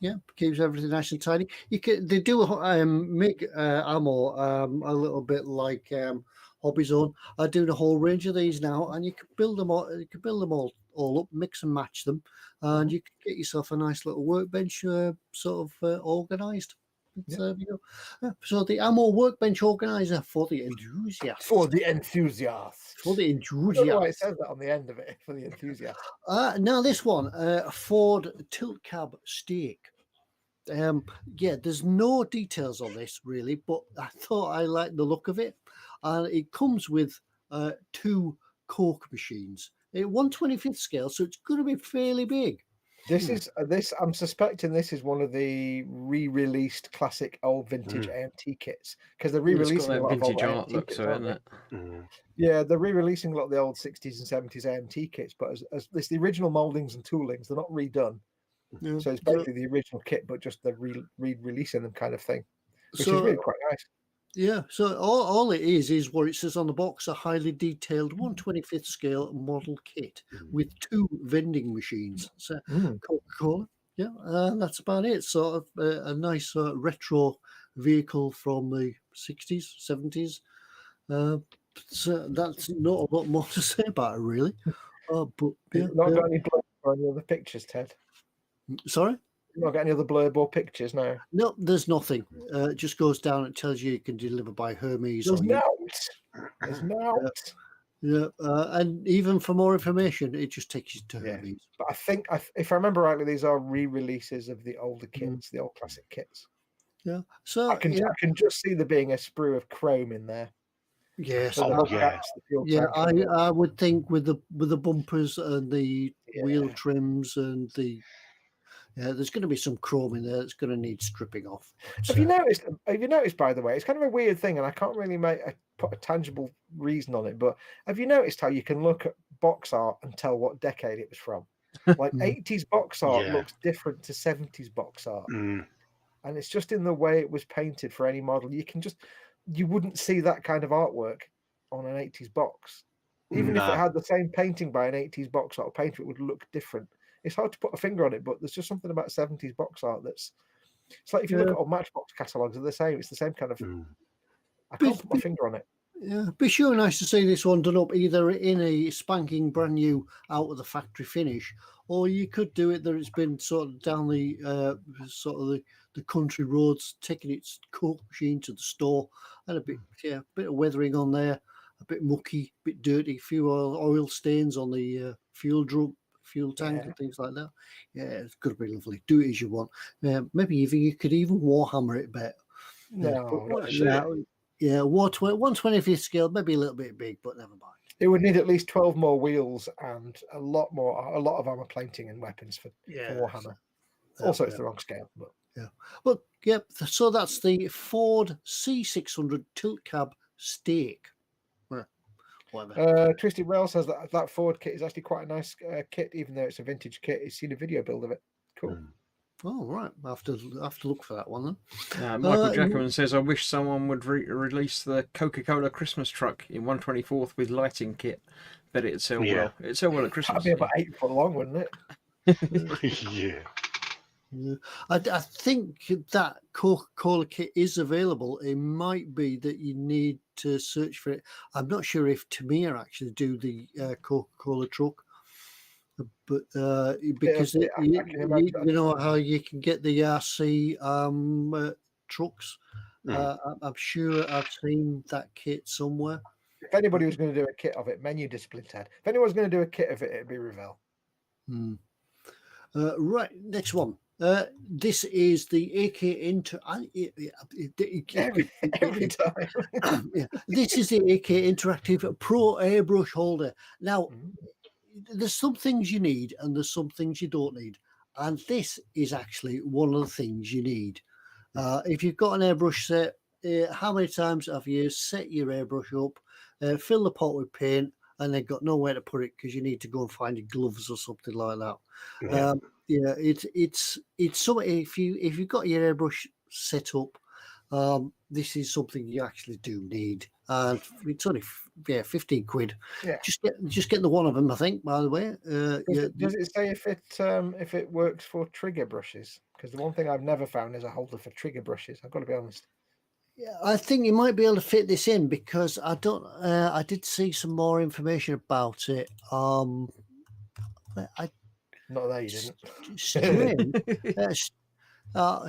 Yeah, keeps everything nice and tidy. They do make ammo a little bit like Hobby Zone. I do the whole range of these now, and you can build them all. You can build them all up, mix and match them, and you can get yourself a nice little workbench, sort of organised. There we go. So the ammo workbench organizer for the enthusiasts. For the enthusiasts. For the I don't know why it enthusiasts. says that on the end of it. For the enthusiasts. Now this one, Ford tilt cab stake. Yeah, there's no details on this really, but I thought I liked the look of it, and it comes with 2 Coke machines, a 1/25th scale, so it's going to be fairly big. This is I'm suspecting this is one of the re-released classic old vintage AMT kits, because they're It's re-releasing got a that lot of old vintage art AMT look kits, to it, aren't isn't they? it? Yeah, they're re-releasing a lot of the old 60s and 70s AMT kits, but as it's the original moldings and toolings, they're not redone. Yeah. So it's basically the original kit, but just they're re-releasing them kind of thing, which So- is really quite nice. Yeah, so all it is what it says on the box: a highly detailed 1/25th scale model kit with 2 vending machines. So Coca-Cola, yeah, that's about it. Sort of a nice retro vehicle from the 60s, 70s. So that's not a lot more to say about it, really. But yeah, You've not got any blurb or any other pictures, Ted? sorry. You've not got any other blurb or pictures, no? No, there's nothing. It just goes down and tells you can deliver by Hermes. There's or notes. There's notes. Yeah, and even for more information, it just takes you to Yeah. Hermes. But I think, if I remember rightly, these are re-releases of the older kits, the old classic kits. Yeah. So I can just see there being a sprue of chrome in there. yes, For the Oh, hubcaps, yeah. the fuel yeah, tank and I would think with the bumpers and the wheel Yeah. trims and there's going to be some chrome in there that's going to need stripping off. Have you noticed? By the way, it's kind of a weird thing, and I can't really put a tangible reason on it. But have you noticed how you can look at box art and tell what decade it was from? Like 80s box art Yeah. looks different to 70s box art, Mm. and it's just in the way it was painted for any model. You wouldn't see that kind of artwork on an 80s box, even if it No. had the same painting by an 80s box art painter, it would look different. It's hard to put a finger on it, but there's just something about 70s box art it's like if you look at old Matchbox catalogs, they're the same. It's the same kind of. I can't put my finger on it. Yeah, be sure nice to see this one done up either in a spanking brand new out of the factory finish, or you could do it that it's been sort of down the the country roads, taking its Coke machine to the store, and a bit of weathering on there, a bit mucky, a bit dirty, a few oil stains on the fuel drum, fuel tank, and things like that. Yeah, it's going to be lovely. Do it as you want. Maybe even you could even Warhammer it a bit. Yeah, 1/25th scale, maybe a little bit big, but never mind. It would need at least 12 more wheels and a lot of armor plating and weapons for Warhammer. Also, it's the wrong scale, but yeah. Well, yep. So that's the Ford C600 tilt cab stake. Whatever. Twisted Rail says that Ford kit is actually quite a nice kit, even though it's a vintage kit. He's seen a video build of it. Cool. Oh, right. I have to look for that one then. Michael Jackerman says, I wish someone would release the Coca-Cola Christmas truck in 1/24th with lighting kit. Bet it'd sell well. It'd sell well at Christmas. That'd be about 8 foot long, wouldn't it? Yeah. Yeah. I think that Coca-Cola kit is available. It might be that you need to search for it. I'm not sure if Tamiya actually do the Coca-Cola truck. But because you know how you can get the RC trucks, I'm sure I've seen that kit somewhere. If anybody was going to do a kit of it, menu discipline, Ted. If anyone's going to do a kit of it, it'd be Revell. Right, next one. This is the AK every time. Yeah, this is the AK Interactive Pro airbrush holder. Now, there's some things you need and there's some things you don't need, and this is actually one of the things you need. If you've got an airbrush set, how many times have you set your airbrush up, fill the pot with paint, and then got nowhere to put it because you need to go and find your gloves or something like that? It's something. If you've got your airbrush set up, this is something you actually do need. And it's only 15 quid. Yeah. Just get the one of them, I think, by the way. Does it say if it works for trigger brushes? Because the one thing I've never found is a holder for trigger brushes. I've got to be honest. Yeah, I think you might be able to fit this in because I don't. I did see some more information about it. Not there, you didn't.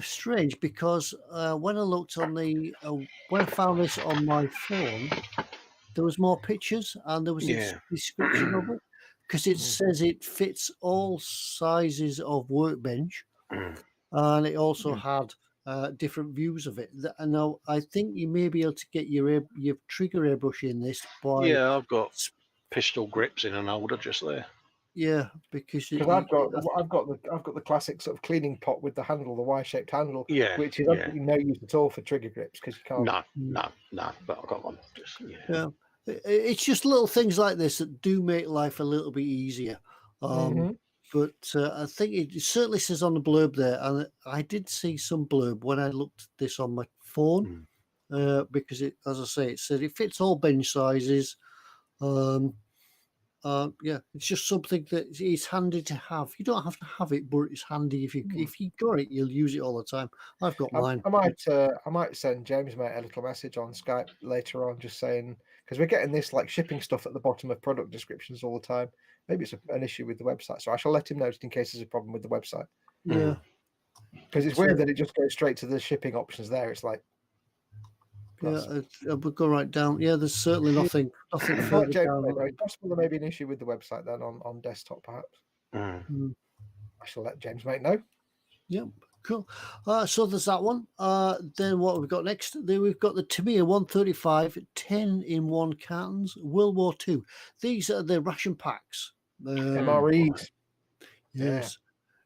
Strange because when I looked on the when I found this on my phone, there was more pictures and there was a description of it because it says it fits all sizes of workbench, and it also had different views of it. And now I think you may be able to get your trigger airbrush in this by I've got pistol grips in an holder just there. Yeah, because I've got the classic sort of cleaning pot with the handle, the Y-shaped handle, which is absolutely no use at all for trigger grips because you can't. No. But I've got one. It's just little things like this that do make life a little bit easier. But I think it certainly says on the blurb there, and I did see some blurb when I looked at this on my phone, because it, as I say, it said it fits all bench sizes. It's just something that is handy to have. You don't have to have it, but it's handy if you got it, you'll use it all the time. I've got mine. I might send James mate a little message on Skype later on, just saying, because we're getting this like shipping stuff at the bottom of product descriptions all the time. Maybe it's an issue with the website, so I shall let him know just in case there's a problem with the website. Yeah, because it's weird that it just goes straight to the shipping options there. It's like. We'll go right down. Yeah, there's certainly nothing further down. It's possible there may be an issue with the website then on desktop, perhaps. I shall let James mate know. Yeah, cool. So there's that one. Then what we've got next? Then we've got the Tamiya 135 10-in-1 cartons, World War II. These are the ration packs. MREs. Yes,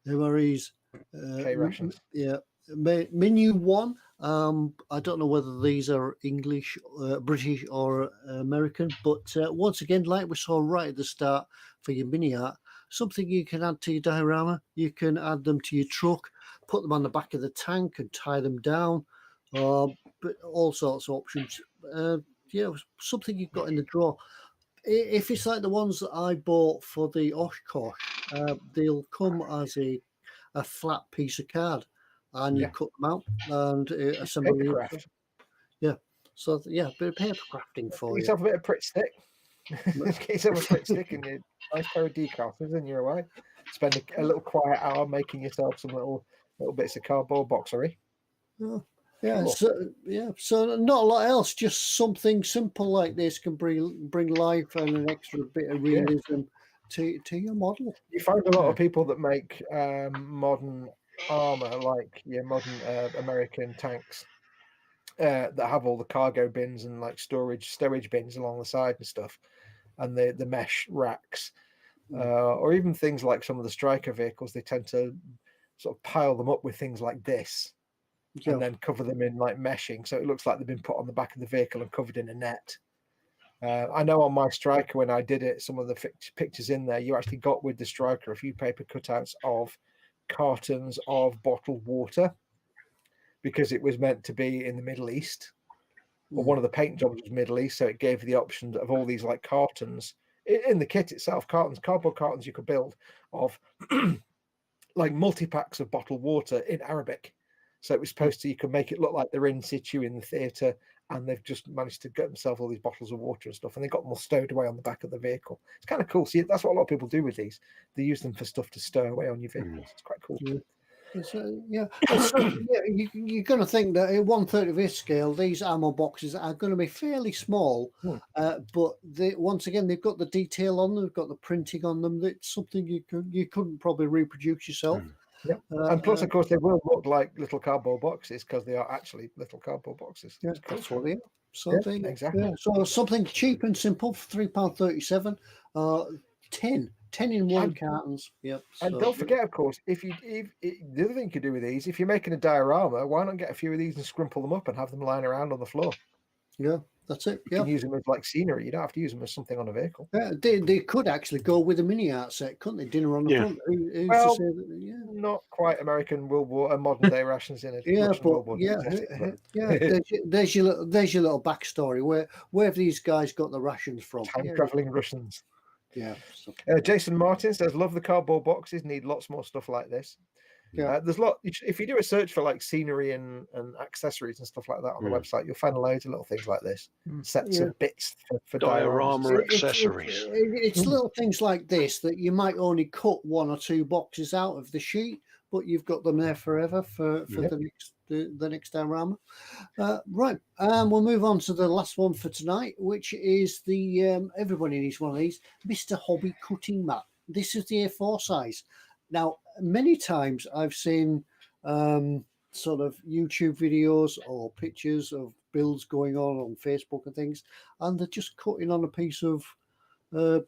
MREs. K rations. Yeah. Menu 1. I don't know whether these are English, British, or American, but once again, like we saw right at the start for your mini art, something you can add to your diorama. You can add them to your truck, put them on the back of the tank and tie them down, but all sorts of options. Something you've got in the drawer. If it's like the ones that I bought for the Oshkosh, they'll come as a flat piece of card. And you cut them out and assemble them. Yeah. So, a bit of paper crafting for you. Get yourself a bit of Pritt stick. Get yourself a Pritt stick and a nice pair of decalcers and you're away. Spend a little quiet hour making yourself some little bits of cardboard boxery. Oh, yeah. Cool. So not a lot else. Just something simple like this can bring life and an extra bit of realism to your model. You find a lot of people that make modern armor, like your modern American tanks that have all the cargo bins and like storage bins along the side and stuff, and the mesh racks, or even things like some of the striker vehicles. They tend to sort of pile them up with things like this, and then cover them in like meshing, so it looks like they've been put on the back of the vehicle and covered in a net. I know on my striker when I did it, some of the pictures in there, you actually got with the striker a few paper cutouts of cartons of bottled water because it was meant to be in the Middle East, or one of the paint jobs was Middle East, so it gave the option of all these like cartons in the kit itself, cardboard cartons you could build of like multi-packs of bottled water in Arabic. So it was supposed to, you could make it look like they're in situ in the theatre, and they've just managed to get themselves all these bottles of water and stuff, and they got them all stowed away on the back of the vehicle. It's kind of cool. See, that's what a lot of people do with these. They use them for stuff to stow away on your vehicles. It's quite cool. You're going to think that at 1/35 scale, these ammo boxes are going to be fairly small, but once again, they've got the detail on them, they've got the printing on them. That's something you couldn't probably reproduce yourself. And plus, of course, they will look like little cardboard boxes because they are actually little cardboard boxes. Yeah, that's what they are. So exactly. Yeah. So something cheap and simple for £3.37. 10-in-1 cartons. Yep. And don't forget, of course, the other thing you could do with these, if you're making a diorama, why not get a few of these and scrimple them up and have them lying around on the floor? Yeah. That's it. You Yeah. can use them as like scenery. You don't have to use them as something on a vehicle. Yeah, they could actually go with a mini art set, couldn't they? Dinner on the Yeah. front. Who's to Well, say that, yeah. Not quite American World War, modern day rations in a Yeah, Russian but World War II setting, but yeah. There's your little backstory. Where have these guys got the rations from? time traveling Russians. Yeah. So, Jason Martin says, "Love the cardboard boxes. Need lots more stuff like this." yeah. There's a lot. If you do a search for like scenery and accessories and stuff like that on the website, you'll find loads of little things like this, sets of bits for Diorama dioramas. accessories. It's little things like this that you might only cut 1 or 2 boxes out of the sheet, but you've got them there forever for the next diorama. Right, we'll move on to the last one for tonight, which is the everybody needs one of these, Mr. Hobby cutting mat. This is the A4 size. Now, many times I've seen sort of YouTube videos or pictures of builds going on Facebook and things, and they're just cutting on a piece of they're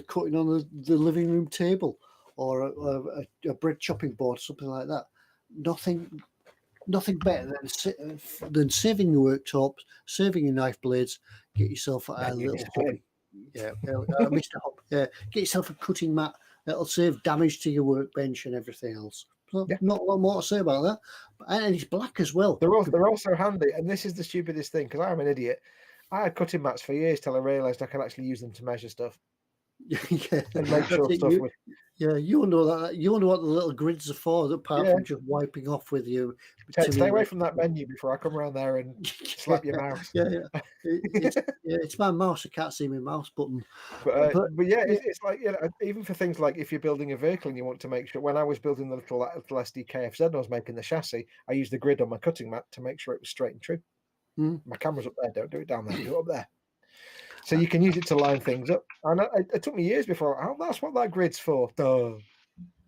cutting on the living room table or a bread chopping board, something like that. Nothing better than saving your worktops, saving your knife blades. Get yourself a little hobby. Yeah, Mr. Hobby. Yeah, get yourself a cutting mat. It'll save damage to your workbench and everything else. So not a lot more to say about that. And it's black as well. They're also handy, and this is the stupidest thing because I'm an idiot. I had cutting mats for years till I realised I could actually use them to measure stuff. Yeah, and make sure stuff was. Yeah, you know that. You wonder what the little grids are for, apart from just wiping off with you. Stay away from that menu before I come around there and slap your mouse. It's my mouse. I can't see my mouse button. But it's like, you know, even for things like if you're building a vehicle and you want to make sure. When I was building the little SDKFZ and I was making the chassis, I used the grid on my cutting mat to make sure it was straight and true. My camera's up there. Don't do it down there. Do it up there. So you can use it to line things up. And it took me years before. Oh, that's what that grid's for. Duh.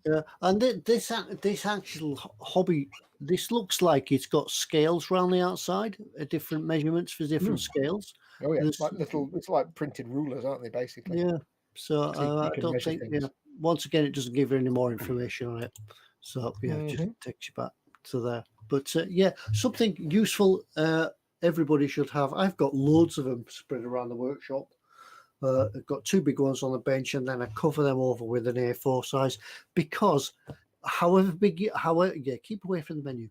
Yeah, and this actual hobby, this looks like it's got scales around the outside, different measurements for different scales. Oh yeah, it's like printed rulers, aren't they? Basically. Yeah. So I don't think. Yeah. Once again, it doesn't give you any more information on it. So it just takes you back to there. But something useful. Everybody should have. I've got loads of them spread around the workshop. I've got 2 big ones on the bench, and then I cover them over with an A4 size because, however big, keep away from the menu.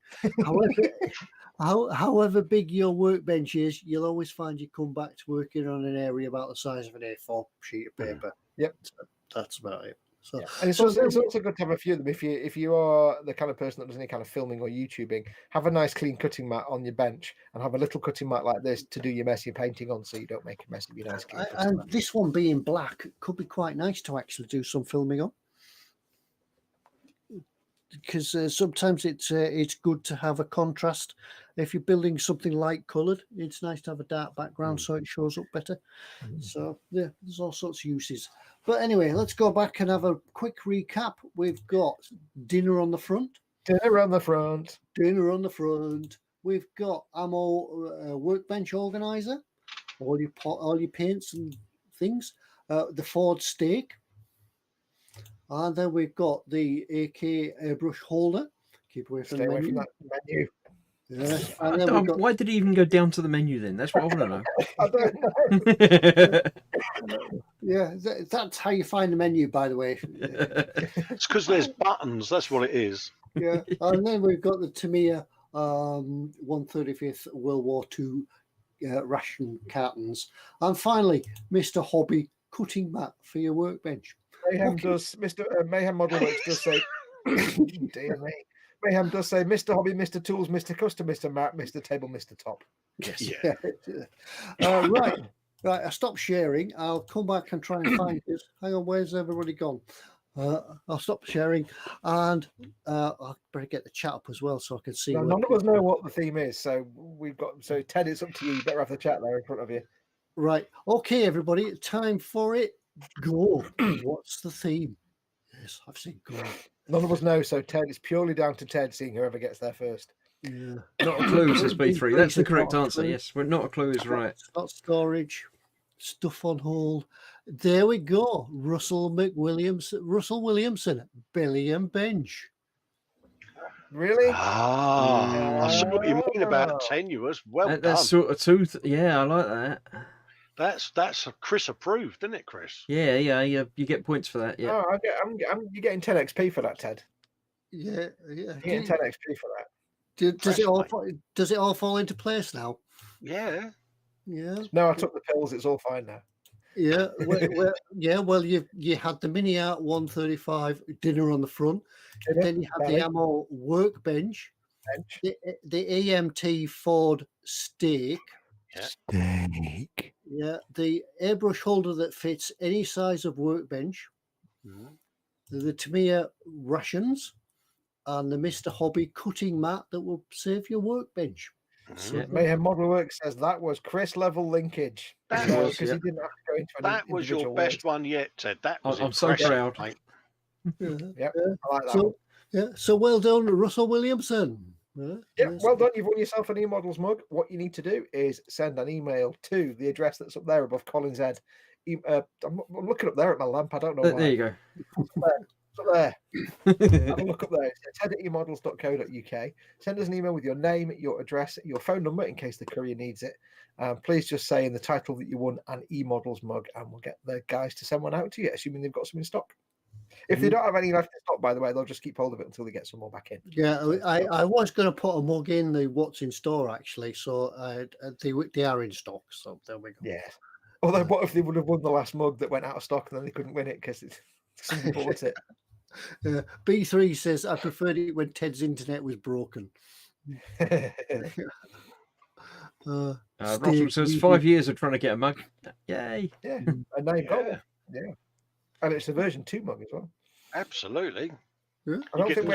However big your workbench is, you'll always find you come back to working on an area about the size of an A4 sheet of paper. Yep, so that's about it. So, and it's also good to have a few of them. If you are the kind of person that does any kind of filming or YouTubing, have a nice clean cutting mat on your bench and have a little cutting mat like this to do your messy painting on, so you don't make a mess of your nice clean. And mat. this one being black could be quite nice to actually do some filming on, because sometimes it's good to have a contrast. If you're building something light coloured, it's nice to have a dark background so it shows up better. So there's all sorts of uses. But anyway, let's go back and have a quick recap. We've got dinner on the front. Dinner on the front. Dinner on the front. We've got ammo workbench organizer, all your paints and things. The Ford stake. And then we've got the AK airbrush holder. Keep away from Stay the away menu. from that menu. Yes. And then Why did he even go down to the menu then? That's what I want to know. I don't know. Yeah, that's how you find the menu, by the way. It's because there's buttons. That's what it is. Yeah. And then we've got the Tamiya 135th World War II ration cartons. And finally, Mr. Hobby cutting mat for your workbench. Mayhem does. Mr. Mayhem Modelworks does say. Dear me. Mayhem does say, Mr. Hobby, Mr. Tools, Mr. Custom, Mr. Map, Mr. Table, Mr. Top. Yes. Yeah. Right. I stopped sharing. I'll come back and try and find this. Hang on, where's everybody gone? I'll stop sharing, and I'll better get the chat up as well so I can see. Now, none of us know what the theme is, so Ted, it's up to you. You better have the chat there in front of you. Right. Okay, everybody, time for it. Go. What's the theme? Yes, I've seen go. None of us know, so Ted, it's purely down to Ted seeing whoever gets there first. Yeah. Not a clue, says B3. That's the correct answer. Yes, we're not a clue is right. Not storage, stuff on hold. There we go. Russell Williamson, Billy and Bench. Really? I see what you mean about Ah. tenuous. Well That's done. sort of tooth. Yeah, I like that. That's a Chris approved, isn't it, Chris? Yeah, you get points for that. Yeah. Oh, you're getting 10 XP for that, Ted. Yeah. You're getting 10 XP for that. Does it all Fresh, does it all fall into place now? Yeah. Yeah. No, I took the pills. It's all fine now. Yeah, well, you had the Mini Art 135 dinner on the front, then you had the ammo workbench, the AMT Ford steak, yeah, the airbrush holder that fits any size of workbench, the Tamiya rations, and the Mr. Hobby cutting mat that will save your workbench. Yeah. Mayhem Model Works says that was Chris level linkage. That because was, he didn't have to go into any That was your individual best words. one yet, Ted. That was I'm so impressive, proud. mate. Yep, I like that. So, yeah, so well done, Russell Williamson. Yeah, well done. You've won yourself an eModels mug. What you need to do is send an email to the address that's up there above Colin's head. I'm looking up there at my lamp. I don't know why. There you go. It's up there. Have a look up there. It's ted@emodels.co.uk. Send us an email with your name, your address, your phone number in case the courier needs it. Please just say in the title that you won an eModels mug, and we'll get the guys to send one out to you, assuming they've got some in stock. If they don't have any left in stock, by the way, they'll just keep hold of it until they get some more back in. Yeah, I was going to put a mug in the what's in store actually, so they are in stock. So there we go. Yeah. Although, what if they would have won the last mug that went out of stock and then they couldn't win it because someone bought it? B3 says I preferred it when Ted's internet was broken. Russell says 5 years of trying to get a mug. Yay! Yeah, and now you've got one. Yeah, and it's a version 2 mug as well. Absolutely. Yeah. I don't think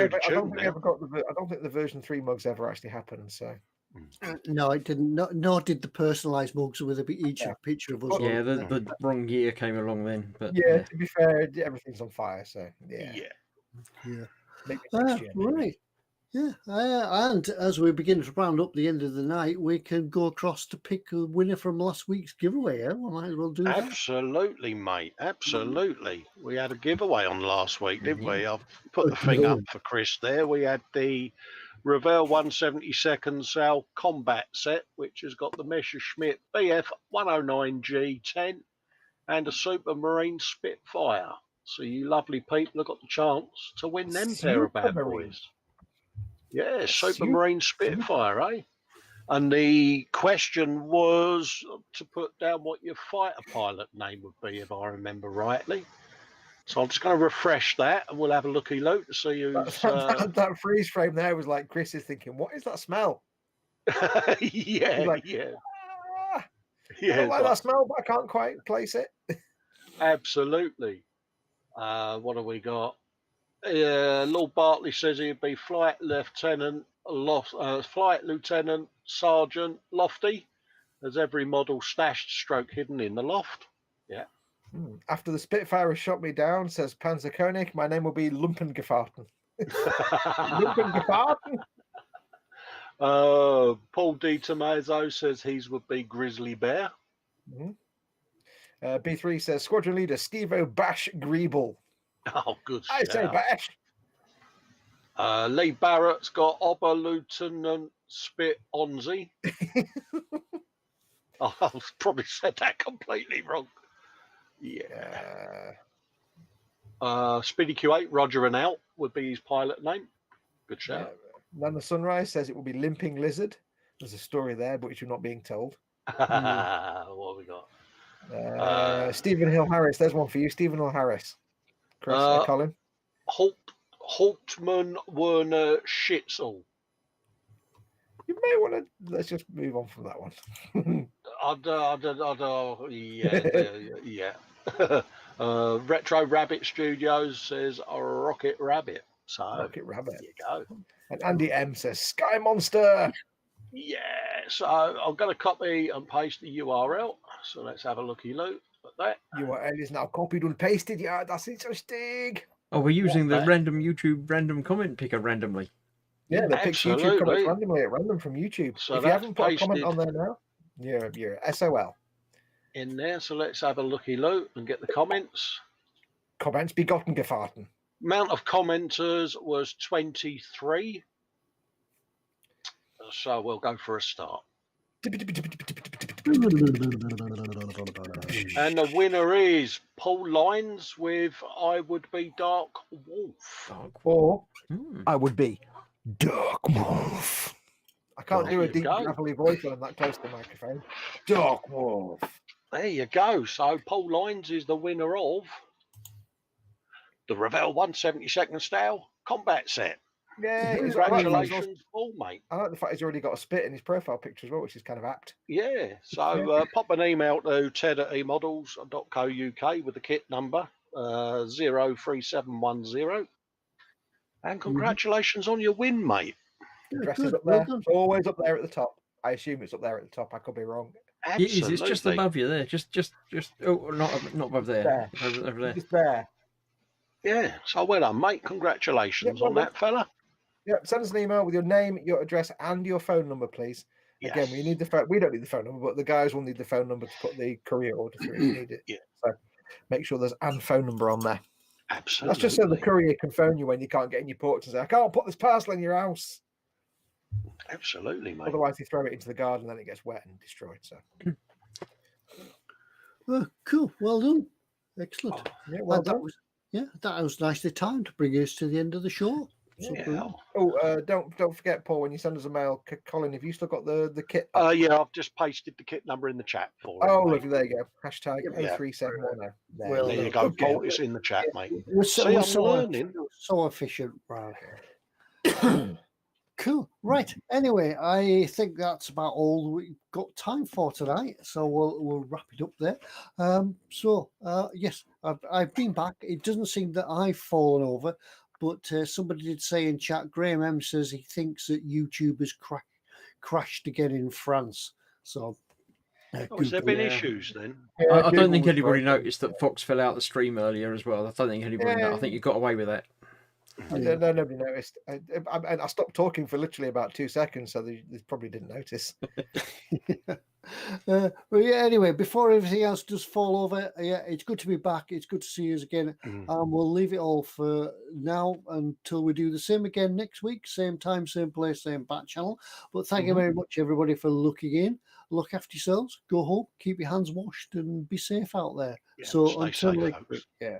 the version 3 mugs ever actually happened. So no, it didn't. Nor did the personalised mugs with each picture of us. Yeah, the wrong year came along then. But yeah, to be fair, everything's on fire. So yeah. Maybe next year, maybe. Right. Yeah, and as we begin to round up the end of the night, we can go across to pick a winner from last week's giveaway. Yeah? We might as well do that. Absolutely, mate. Absolutely. We had a giveaway on last week, didn't we? I've put the thing up for Chris there. We had the Revell 172nd Sal Combat set, which has got the Messerschmitt BF 109G10 and a Supermarine Spitfire. So you lovely people have got the chance to win them pair of bad boys. Yeah, Supermarine Spitfire, eh? And the question was to put down what your fighter pilot name would be, if I remember rightly. So I'm just going to refresh that, and we'll have a looky-look to see who's... That freeze frame there was like Chris is thinking, what is that smell? Yeah, like, yeah. I don't like that smell, but I can't quite place it. Absolutely. What have we got? Lord Bartley says he'd be Flight Lieutenant Sergeant Lofty. There's every model stashed stroke hidden in the loft. Yeah. After the Spitfire has shot me down, says Panzerkönig, my name will be Lumpengefahrten. Lumpengefahrten? Paul D. Tomazo says his would be Grizzly Bear. B3 says Squadron Leader Steve-O Bash Griebel. Oh, good. I say Bash. Lee Barrett's got Ober Lieutenant Spit Onzi. I've probably said that completely wrong. Yeah. Speedy Q8, Roger and out would be his pilot name. Good shout. Then the Sunrise says it will be Limping Lizard. There's a story there, but which you're not being told. What have we got? Stephen Hill Harris. There's one for you, Stephen Hill Harris. Chris, Colin. Holtman Werner Schitzel. You may want to. Let's just move on from that one. Yeah. Retro Rabbit Studios says Rocket Rabbit. So Rocket Rabbit. There you go. And Andy M says Sky Monster. Yeah. So I'm going to copy and paste the URL. So let's have a looky-look at that. URL is now copied and pasted. Yeah, that's interesting. Oh, we're using the random YouTube random comment picker randomly. Yeah, they pick YouTube comments randomly at random from YouTube. So if you haven't put a comment on there now, you're SOL. In there, so let's have a looky-look and get the comments. Comments begotten gefahrten. Amount of commenters was 23. So we'll go for a start. And the winner is Paul Lines with I Would Be Dark Wolf. Or Hmm. I would be Dark Wolf. I can't do a There you deep, go. gravelly voice when I'm that close to the microphone. Dark Wolf. There you go. So Paul Lines is the winner of the Revell 172nd Style combat set. Yeah, Congratulations, Paul, mate. I like the fact he's already got a spit in his profile picture as well, which is kind of apt. Yeah. So pop an email to ted@emodels.co.uk with the kit number 03710. And congratulations on your win, mate. Address good, is up well there. done. Always up there at the top. I assume it's up there at the top. I could be wrong. It is. Absolutely. It's just above you there. Just. Oh, not above there. Over there. Just there. Yeah. So well done, mate. Congratulations on that, fella. Yep. Send us an email with your name, your address, and your phone number, please. Yes. Again, we need the phone. We don't need the phone number, but the guys will need the phone number to put the courier order through. We need it. Yeah. So make sure there's an phone number on there. Absolutely. That's just so the courier can phone you when you can't get in your porch and say, "I can't put this parcel in your house." Absolutely, mate. Otherwise, they throw it into the garden, and then it gets wet and destroyed. So Cool. Well done. Excellent. yeah, well that done. was that was nicely timed to bring us to the end of the show. So Yeah. brilliant. Oh, don't forget, Paul, when you send us a mail, Colin, have you still got the kit? Yeah, I've just pasted the kit number in the chat for him. Oh, mate. lovely. There you go. Hashtag Yeah. 03710. Well, There you go, okay. Paul. It's in the chat, mate. We're See, I'm learning. so efficient, right? Cool. Right. Anyway, I think that's about all we've got time for tonight. So we'll wrap it up there. Yes, I've been back. It doesn't seem that I've fallen over, but somebody did say in chat. Graham M says he thinks that YouTube has crashed again in France. So. Has there been issues then? I don't think anybody noticed that Foxx fell out the stream earlier as well. I don't think anybody. I think you got away with that. No, nobody noticed. I stopped talking for literally about 2 seconds, so they probably didn't notice. But yeah, anyway, before everything else does fall over, yeah, it's good to be back. It's good to see you again. We'll leave it all for now until we do the same again next week. Same time, same place, same back channel. But thank you very much, everybody, for looking in. Look after yourselves. Go home. Keep your hands washed and be safe out there. Yeah, So stay until safe, next folks. week,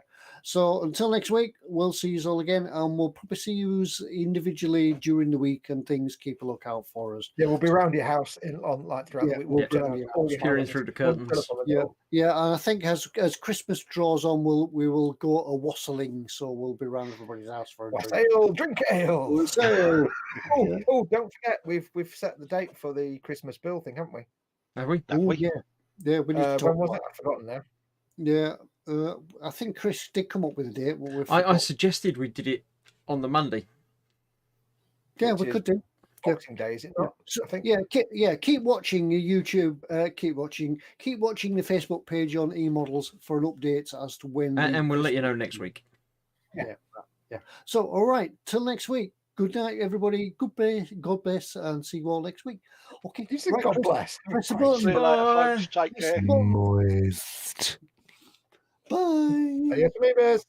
So until next week, we'll see you all again, and we'll probably see you individually during the week and things. Keep a lookout for us. Yeah, we'll be around your house throughout the week. We'll be turn around your all house. Peering through the curtains. Yeah, and I think as Christmas draws on, we will go a wassailing, so we'll be around everybody's house for a drink. Ale, drink ale. Wassail. Oh, don't forget, we've set the date for the Christmas bill thing, haven't we? Have we? Oh, yeah, we need to talk when was about it? I've forgotten now. Yeah, I think Chris did come up with a date. But I suggested we did it on the Monday. Yeah, Which we is could do. Boxing Day, is it not? So, I think. Keep watching your YouTube. Keep watching the Facebook page on eModels for an update as to when. And we'll let you know next week. Yeah. So, all right, till next week. Good night, everybody. God bless, and see you all next week. Okay. You said God bless. Press the See button. you later, folks. Take Press care. the button. Moist. Bye. Adios, amigos.